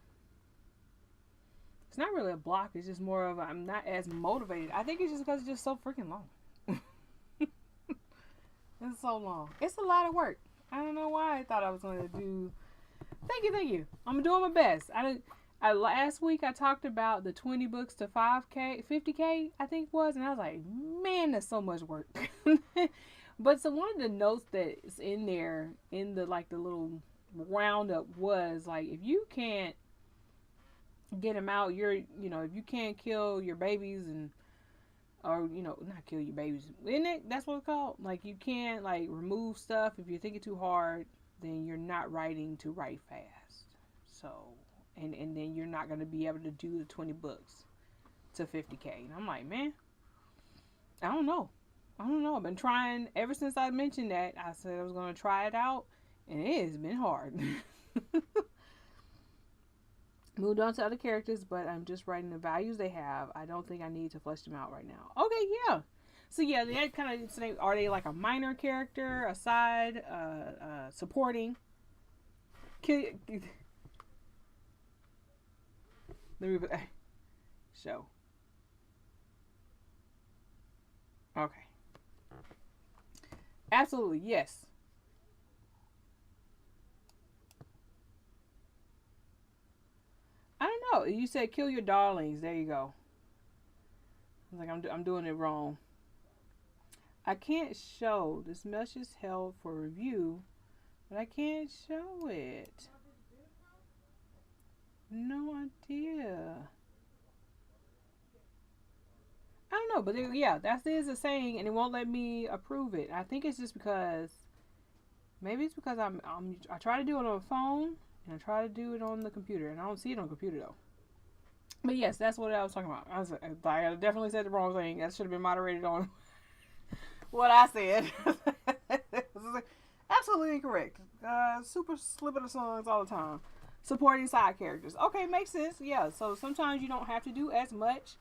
It's not really a block. It's just more of I'm not as motivated. I think it's just because it's just so freaking long. It's so long. It's a lot of work. I don't know why I thought I was going to do. Thank you. I'm doing my best. Last week I talked about the 20 books to 5K, 50K, I think it was, and I was like, man, that's so much work. But so one of the notes that's in there in the little roundup was like, if you can't get them out, if you can't kill your babies or not kill your babies, isn't it? That's what it's called. Like, you can't remove stuff if you're thinking too hard, then you're not writing to write fast. So, and then you're not going to be able to do the 20 books to 50K. And I'm like, man, I don't know. I've been trying ever since I mentioned that. I said I was going to try it out, and it has been hard. Moved on to other characters, but I'm just writing the values they have. I don't think I need to flesh them out right now. Okay, yeah. So yeah, they kind of say, are they like a minor character, a side, supporting? Let me show. Okay. Absolutely, yes. I don't know. You said kill your darlings. There you go. I was like, I'm doing it wrong. I can't show. This message is held for review, but I can't show it. No idea. I don't know, but yeah, that is a saying, and it won't let me approve it. I think it's just because, maybe it's because I try to do it on a phone, and I try to do it on the computer, and I don't see it on the computer though. But yes, that's what I was talking about. I definitely said the wrong thing. That should have been moderated on what I said. Absolutely incorrect. Super slipping the songs all the time. Supporting side characters. Okay, makes sense. Yeah, so sometimes you don't have to do as much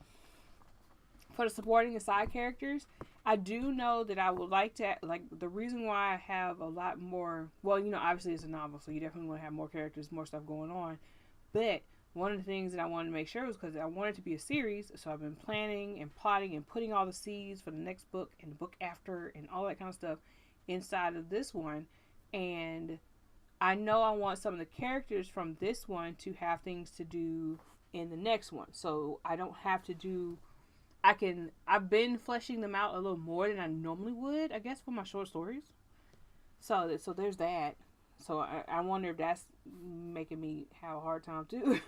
for the supporting and side characters. I do know that I would like to, the reason why I have a lot more, well, obviously it's a novel, so you definitely want to have more characters, more stuff going on. But one of the things that I wanted to make sure was because I wanted it to be a series, so I've been planning and plotting and putting all the seeds for the next book and the book after and all that kind of stuff inside of this one. And I know I want some of the characters from this one to have things to do in the next one. So I don't have to do, I've been fleshing them out a little more than I normally would, I guess, for my short stories. So there's that. So I wonder if that's making me have a hard time too.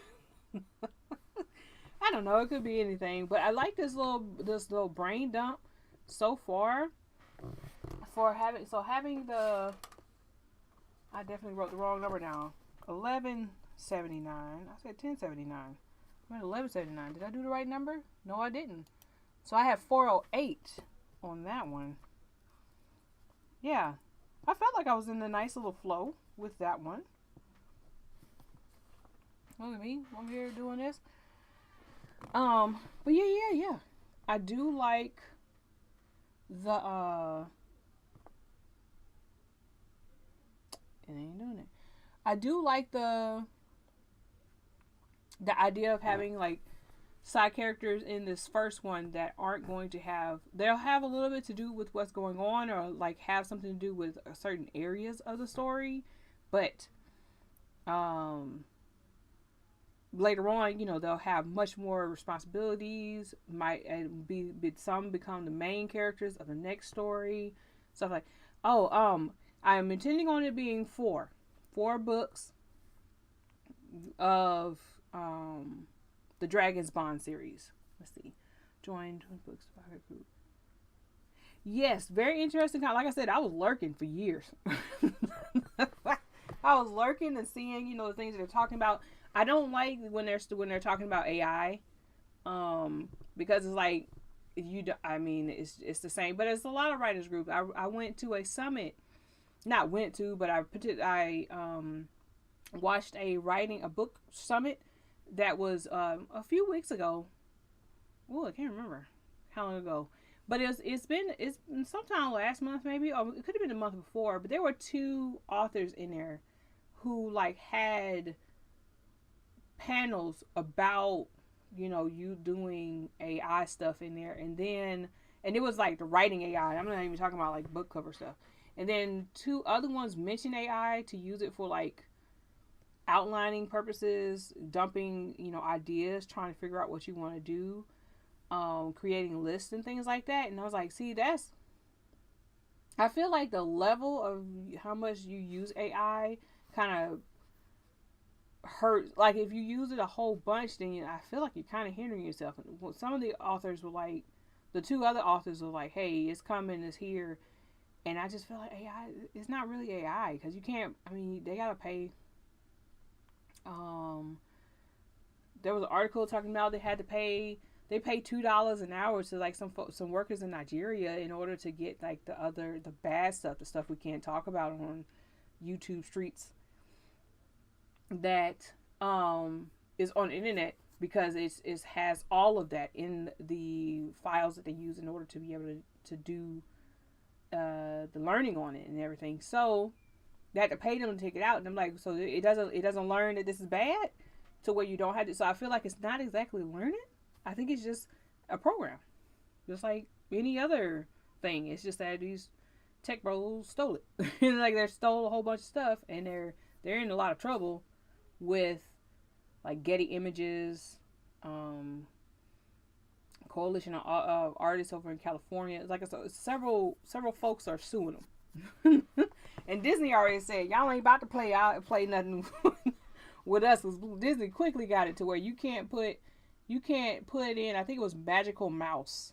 I don't know. It could be anything, but I like this little brain dump so far. For having the, I definitely wrote the wrong number down. 1179. I said 1079. I'm at 1179. Did I do the right number? No, I didn't. So I have 408 on that one. Yeah, I felt like I was in a nice little flow with that one. Look at me. I'm here doing this. But yeah. I do like the it ain't doing it. I do like the idea of having side characters in this first one that aren't going to have, they'll have a little bit to do with what's going on, or have something to do with certain areas of the story, but later on, they'll have much more responsibilities, might be some become the main characters of the next story, stuff like, I am intending on it being four books of the Dragon's Bond series. Let's see. Joined books group. Yes, very interesting. Like I said, I was lurking for years. I was lurking and seeing, the things that they're talking about. I don't like when they're talking about AI, because it's like it's the same. But it's a lot of writers groups. I went to a summit, not went to, but I watched a book summit that was a few weeks ago. Oh, I can't remember how long ago. But it's been sometime last month maybe, or it could have been the month before. But there were 2 authors in there who had panels about you doing AI stuff in there, and it was like the writing AI. I'm not even talking about like book cover stuff. And then 2 other ones mentioned AI to use it for like outlining purposes, dumping ideas, trying to figure out what you want to do. Creating lists and things like that. And I was like, see, I feel like the level of how much you use AI kind of hurts. Like if you use it a whole bunch, then I feel like you're kind of hindering yourself. And some of the authors were like, the 2 other authors were like, hey, it's coming, it's here. And I just feel like AI, it's not really AI, because you can't, they got to pay. There was an article talking about they pay $2 an hour to like some workers in Nigeria in order to get like the bad stuff, the stuff we can't talk about on YouTube streets, that is on the internet, because it has all of that in the files that they use in order to be able to do the learning on it and everything. So they had to pay them to take it out, and I'm like, so it doesn't learn that this is bad to where you don't have to. So I feel like it's not exactly learning. I think it's just a program, just like any other thing. It's just that these tech bros stole it. Like they stole a whole bunch of stuff, and they're in a lot of trouble with like Getty Images, coalition of artists over in California. It's like several folks are suing them. And Disney already said, y'all ain't about to play nothing with us. Disney quickly got it to where you can't put in, I think it was Magical Mouse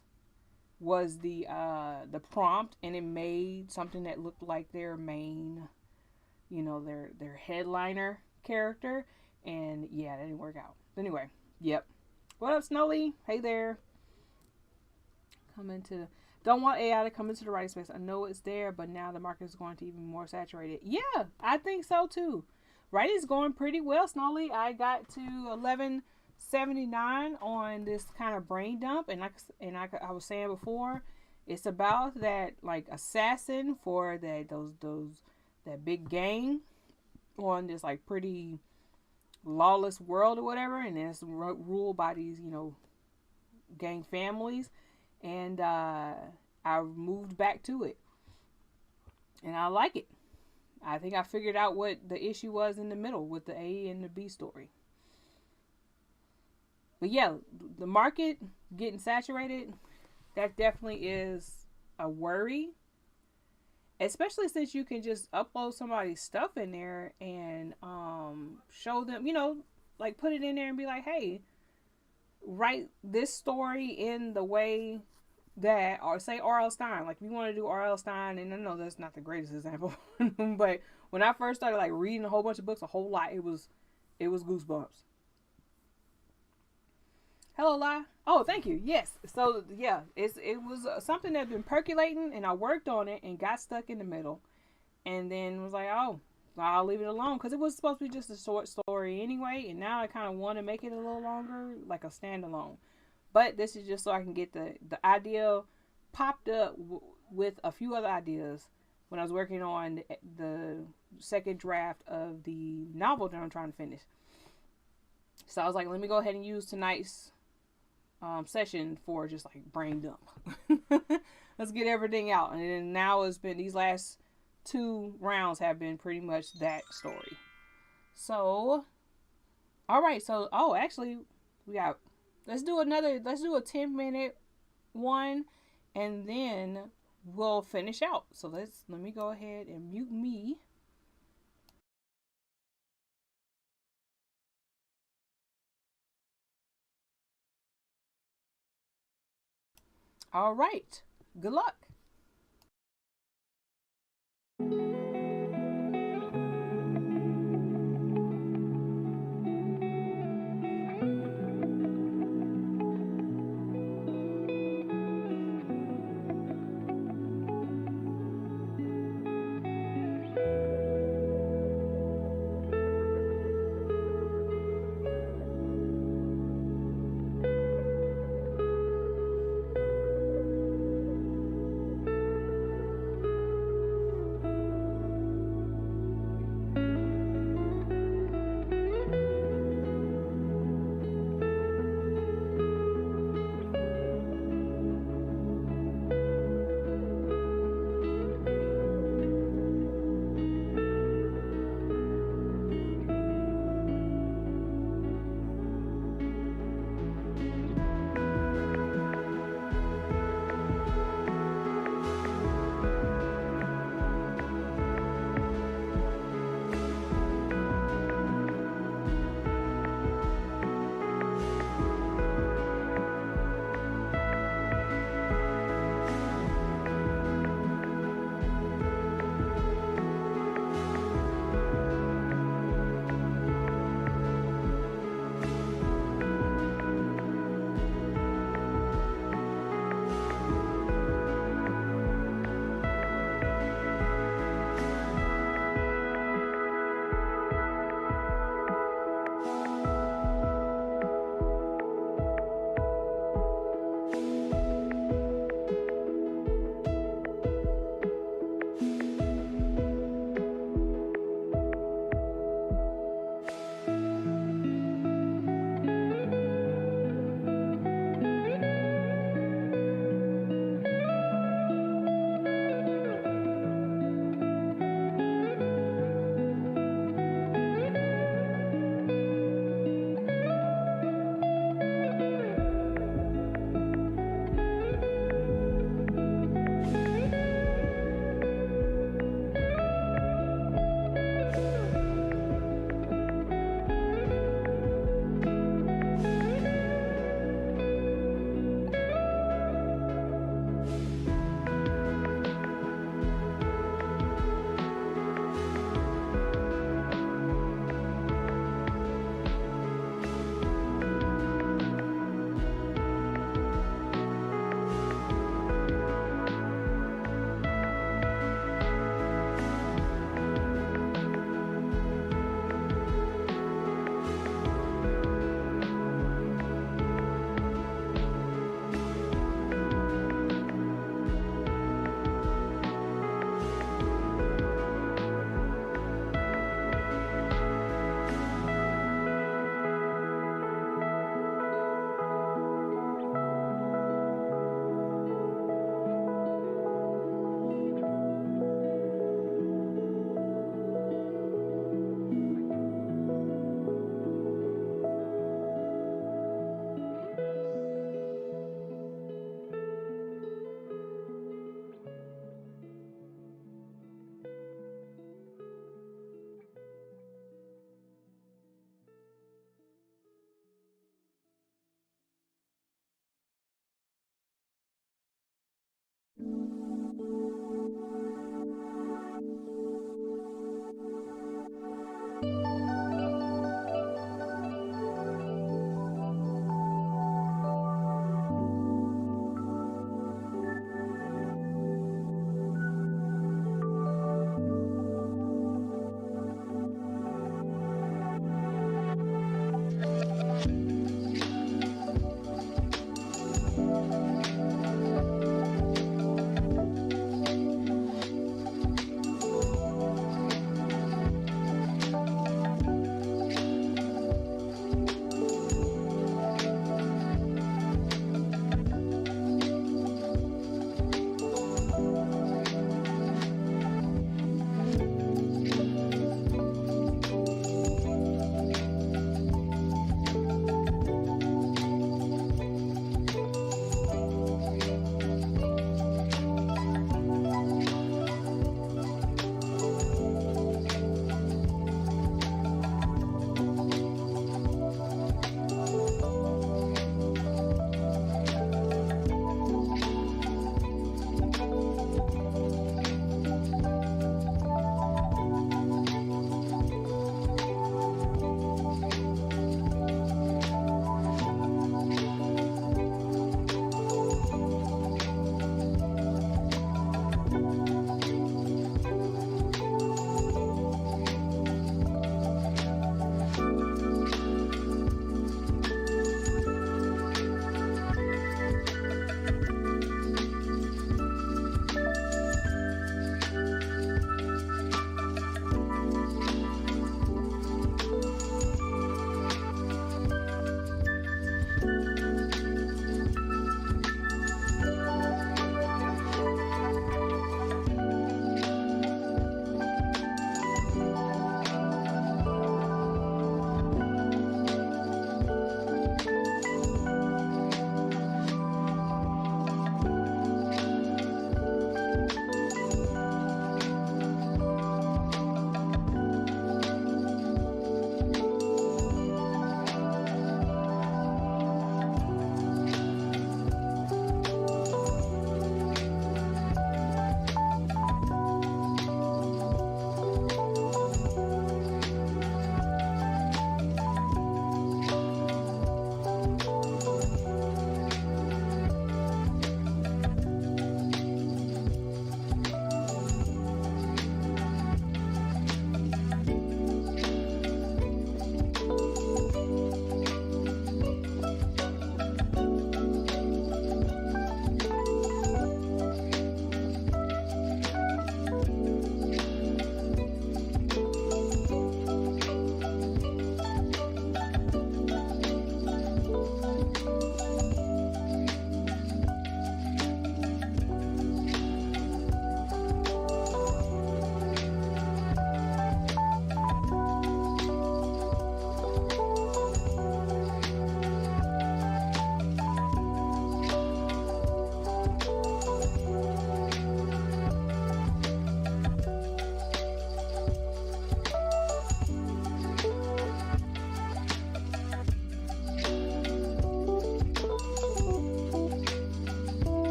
was the prompt, and it made something that looked like their main, their headliner character, and yeah, that didn't work out. Anyway, yep. What up, Snowly? Hey there. Don't want AI to come into the writing space. I know it's there, but now the market is going to even more saturated. Yeah, I think so too. Writing's going pretty well, Snowly. I got to 1179 on this kind of brain dump, and I was saying before, it's about that like assassin for that big gang on this like pretty lawless world or whatever, and it's ruled by these gang families, and I moved back to it, and I like it. I think I figured out what the issue was in the middle with the A and the B story. But yeah, the market getting saturated, that definitely is a worry. Especially since you can just upload somebody's stuff in there and show them, like put it in there and be like, hey, write this story in the way that, or say R.L. Stine. Like if you want to do R.L. Stine, and I know that's not the greatest example, but when I first started like reading a whole bunch of books, a whole lot, it was Goosebumps. Hello, Lai. Oh, thank you. Yes. So yeah, it was something that's been percolating, and I worked on it and got stuck in the middle, and then was like, oh, I'll leave it alone, because it was supposed to be just a short story anyway, and now I kind of want to make it a little longer, like a standalone. But this is just so I can get the idea popped up with a few other ideas when I was working on the second draft of the novel that I'm trying to finish. So I was like, let me go ahead and use tonight's session for just like brain dump. Let's get everything out. And then now it's been, these last 2 rounds have been pretty much that story. So, all right. So, actually let's do a 10-minute one, and then we'll finish out. So let me go ahead and mute me. All right. Good luck.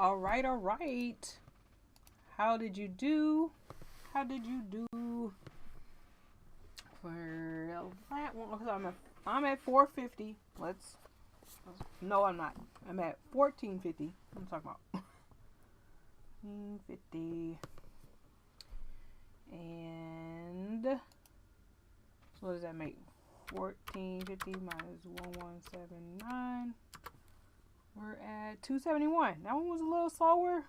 All right, all right. How did you do? How did you do for that one? Because I'm at 450. No, I'm not. I'm at 1450. I'm talking about 1450. And so what does that make? 1450 minus 1179. We're at 271. That one was a little slower.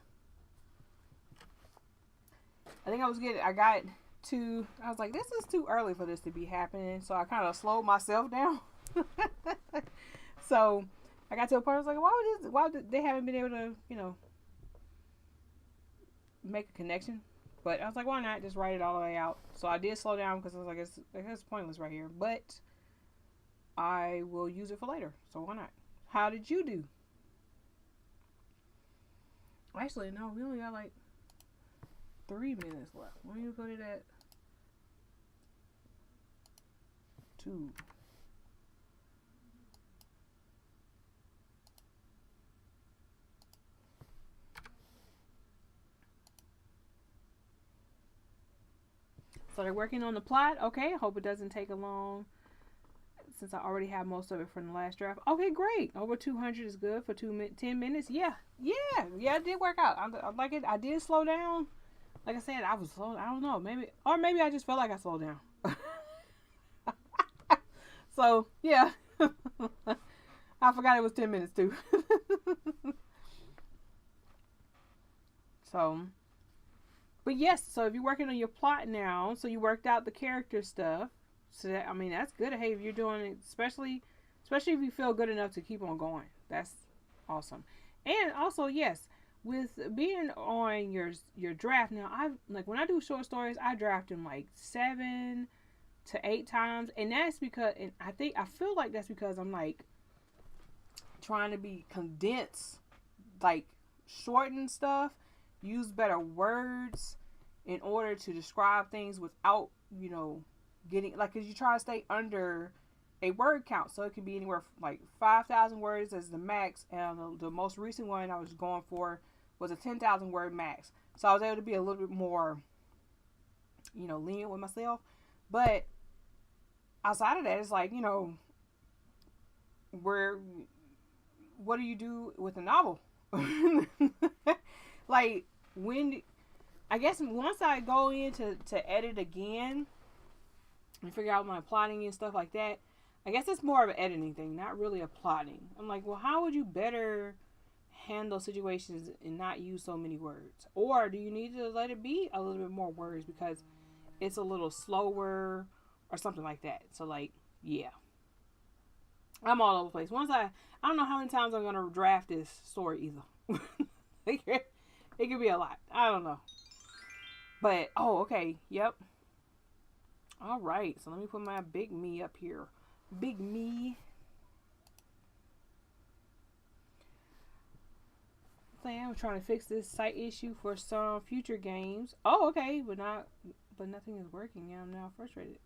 I think I was like, this is too early for this to be happening. So I kind of slowed myself down. So I got to a point, I was like, why would they haven't been able to, make a connection? But I was like, why not just write it all the way out? So I did slow down because I was like, it's pointless right here. But I will use it for later. So why not? How did you do? Actually, no, we only got like 3 minutes left. When you put it at 2. So they're working on the plot. Okay, hope it doesn't take a long, since I already have most of it from the last draft. Okay, great. Over 200 is good for 10 minutes. Yeah, it did work out. I like it. I did slow down. Like I said, I was slow. I don't know. Maybe I just felt like I slowed down. So, yeah. I forgot it was 10 minutes too. So, but yes, so if you're working on your plot now, so you worked out the character stuff. So that, I mean, that's good. Hey, if you're doing it, especially if you feel good enough to keep on going, that's awesome. And also, yes, with being on your draft now, I like when I do short stories, I draft them like 7 to 8 times, and that's because, and I feel like that's because I'm like trying to be condensed, like shorten stuff, use better words in order to describe things without, getting, like, because you try to stay under a word count. So it can be anywhere from like 5,000 words as the max. And the most recent one I was going for was a 10,000 word max. So I was able to be a little bit more, lenient with myself. But outside of that, it's like, what do you do with a novel? Like, I guess once I go in to edit again and figure out my plotting and stuff like that, I guess it's more of an editing thing, not really a plotting. I'm like, well, how would you better handle situations and not use so many words? Or do you need to let it be a little bit more words because it's a little slower or something like that? So, like, yeah. I'm all over the place. I don't know how many times I'm going to draft this story either. It could be a lot. I don't know. But, okay. Yep. All right. So let me put my big me up here. Big me. I'm trying to fix this site issue for some future games. Oh, okay. But nothing is working. I'm now frustrated.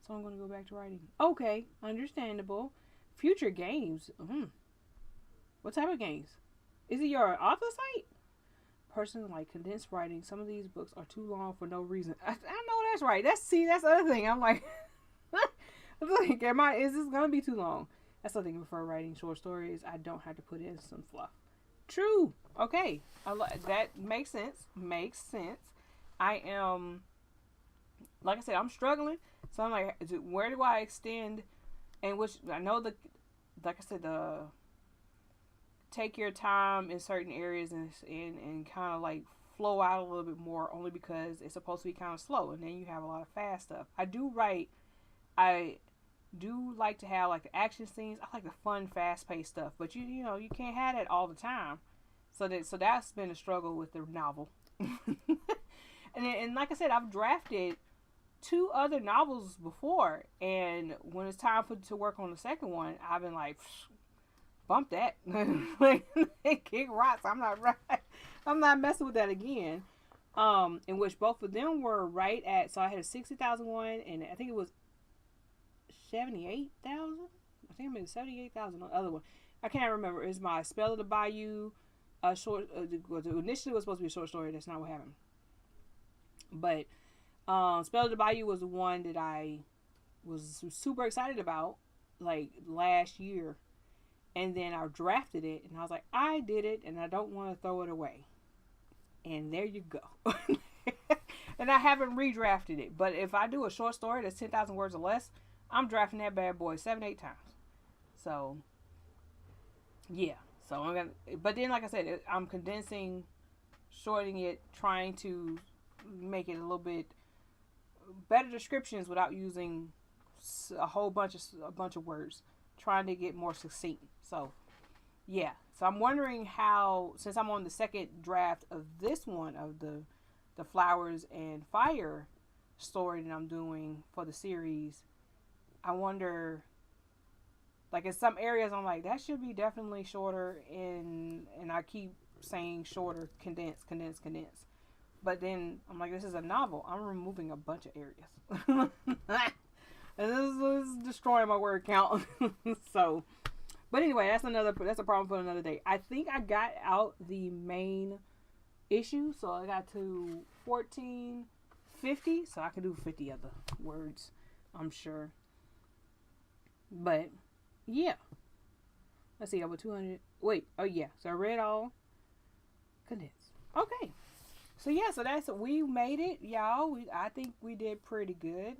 So I'm going to go back to writing. Okay. Understandable. Future games. What type of games? Is it your author site? Person like condensed writing. Some of these books are too long for no reason. I know that's right. That's the other thing. I'm like, is this gonna be too long? That's the thing. Before writing short stories, I don't have to put in some fluff. True. Okay. That makes sense. I am, like I said, I'm struggling. So I'm like, where do I extend? And which I know like I said, take your time in certain areas and kind of like flow out a little bit more, only because it's supposed to be kind of slow, and then you have a lot of fast stuff. I do like to have like the action scenes. I like the fun, fast paced stuff, but you can't have that all the time. So that's been a struggle with the novel. and like I said, I've drafted 2 other novels before, and when it's time to work on the second one, I've been like, bump that. Kick rocks. I'm not messing with that again. In which both of them were right at, so I had a 60,000 one, and I think it was 78,000. I think I made 78,000 on the other one. I can't remember. It's my Spell of the Bayou a short. Initially, it was supposed to be a short story. That's not what happened. But Spell of the Bayou was the one that I was super excited about, like last year, and then I drafted it, and I was like, I did it, and I don't want to throw it away. And there you go. And I haven't redrafted it. But if I do a short story that's 10,000 words or less, I'm drafting that bad boy 7-8 times. So, yeah. So I'm gonna. But then, like I said, I'm condensing, shortening it, trying to make it a little bit better descriptions without using a bunch of words. Trying to get more succinct. So, yeah. So I'm wondering how, since I'm on the second draft of this one of the Flowers and Fire story that I'm doing for the series, I wonder, like in some areas I'm like, that should be definitely shorter, and I keep saying shorter, condense. But then I'm like, this is a novel. I'm removing a bunch of areas. And this is destroying my word count. So, but anyway, that's a problem for another day. I think I got out the main issue, so I got to 1450, so I can do 50 other words, I'm sure. But yeah, let's see, over 200. Wait, oh yeah, so I read all, condensed. Okay, so yeah, so we made it, y'all. I think we did pretty good.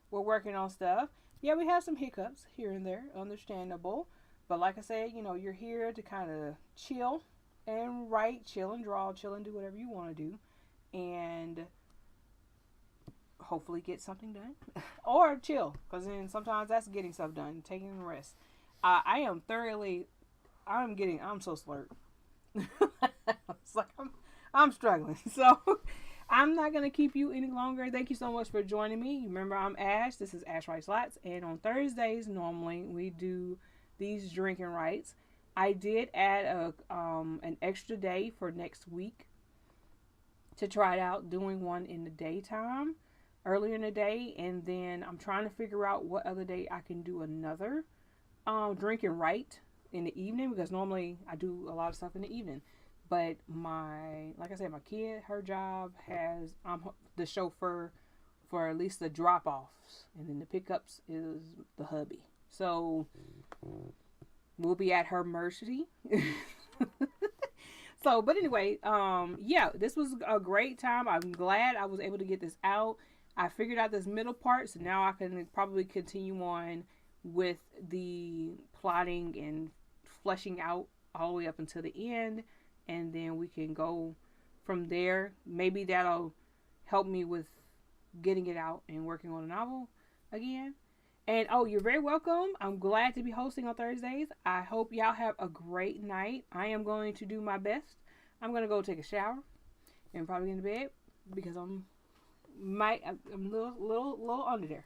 We're working on stuff. Yeah, we have some hiccups here and there, understandable. But like I said, you're here to kind of chill and write, chill and draw, chill and do whatever you want to do, and hopefully get something done. Or chill, because then sometimes that's getting stuff done, taking a rest. I'm so slurred. It's like I'm struggling. So I'm not going to keep you any longer. Thank you so much for joining me. Remember, I'm Ash. This is Ash Writes Lots. And on Thursdays, normally, we do these drinking rights. I did add an extra day for next week to try it out, doing one in the daytime, earlier in the day. And then I'm trying to figure out what other day I can do another drinking right in the evening, because normally I do a lot of stuff in the evening. But like I said, my kid, her job has, I'm the chauffeur for at least the drop-offs. And then the pickups is the hubby. So we'll be at her mercy. So, but anyway, yeah, this was a great time. I'm glad I was able to get this out. I figured out this middle part, so now I can probably continue on with the plotting and fleshing out all the way up until the end. And then we can go from there. Maybe that'll help me with getting it out and working on a novel again. And you're very welcome. I'm glad to be hosting on Thursdays. I hope y'all have a great night. I am going to do my best. I'm going to go take a shower and probably get into bed, because I'm a little under there.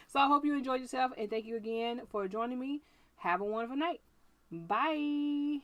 So I hope you enjoyed yourself, and thank you again for joining me. Have a wonderful night. Bye.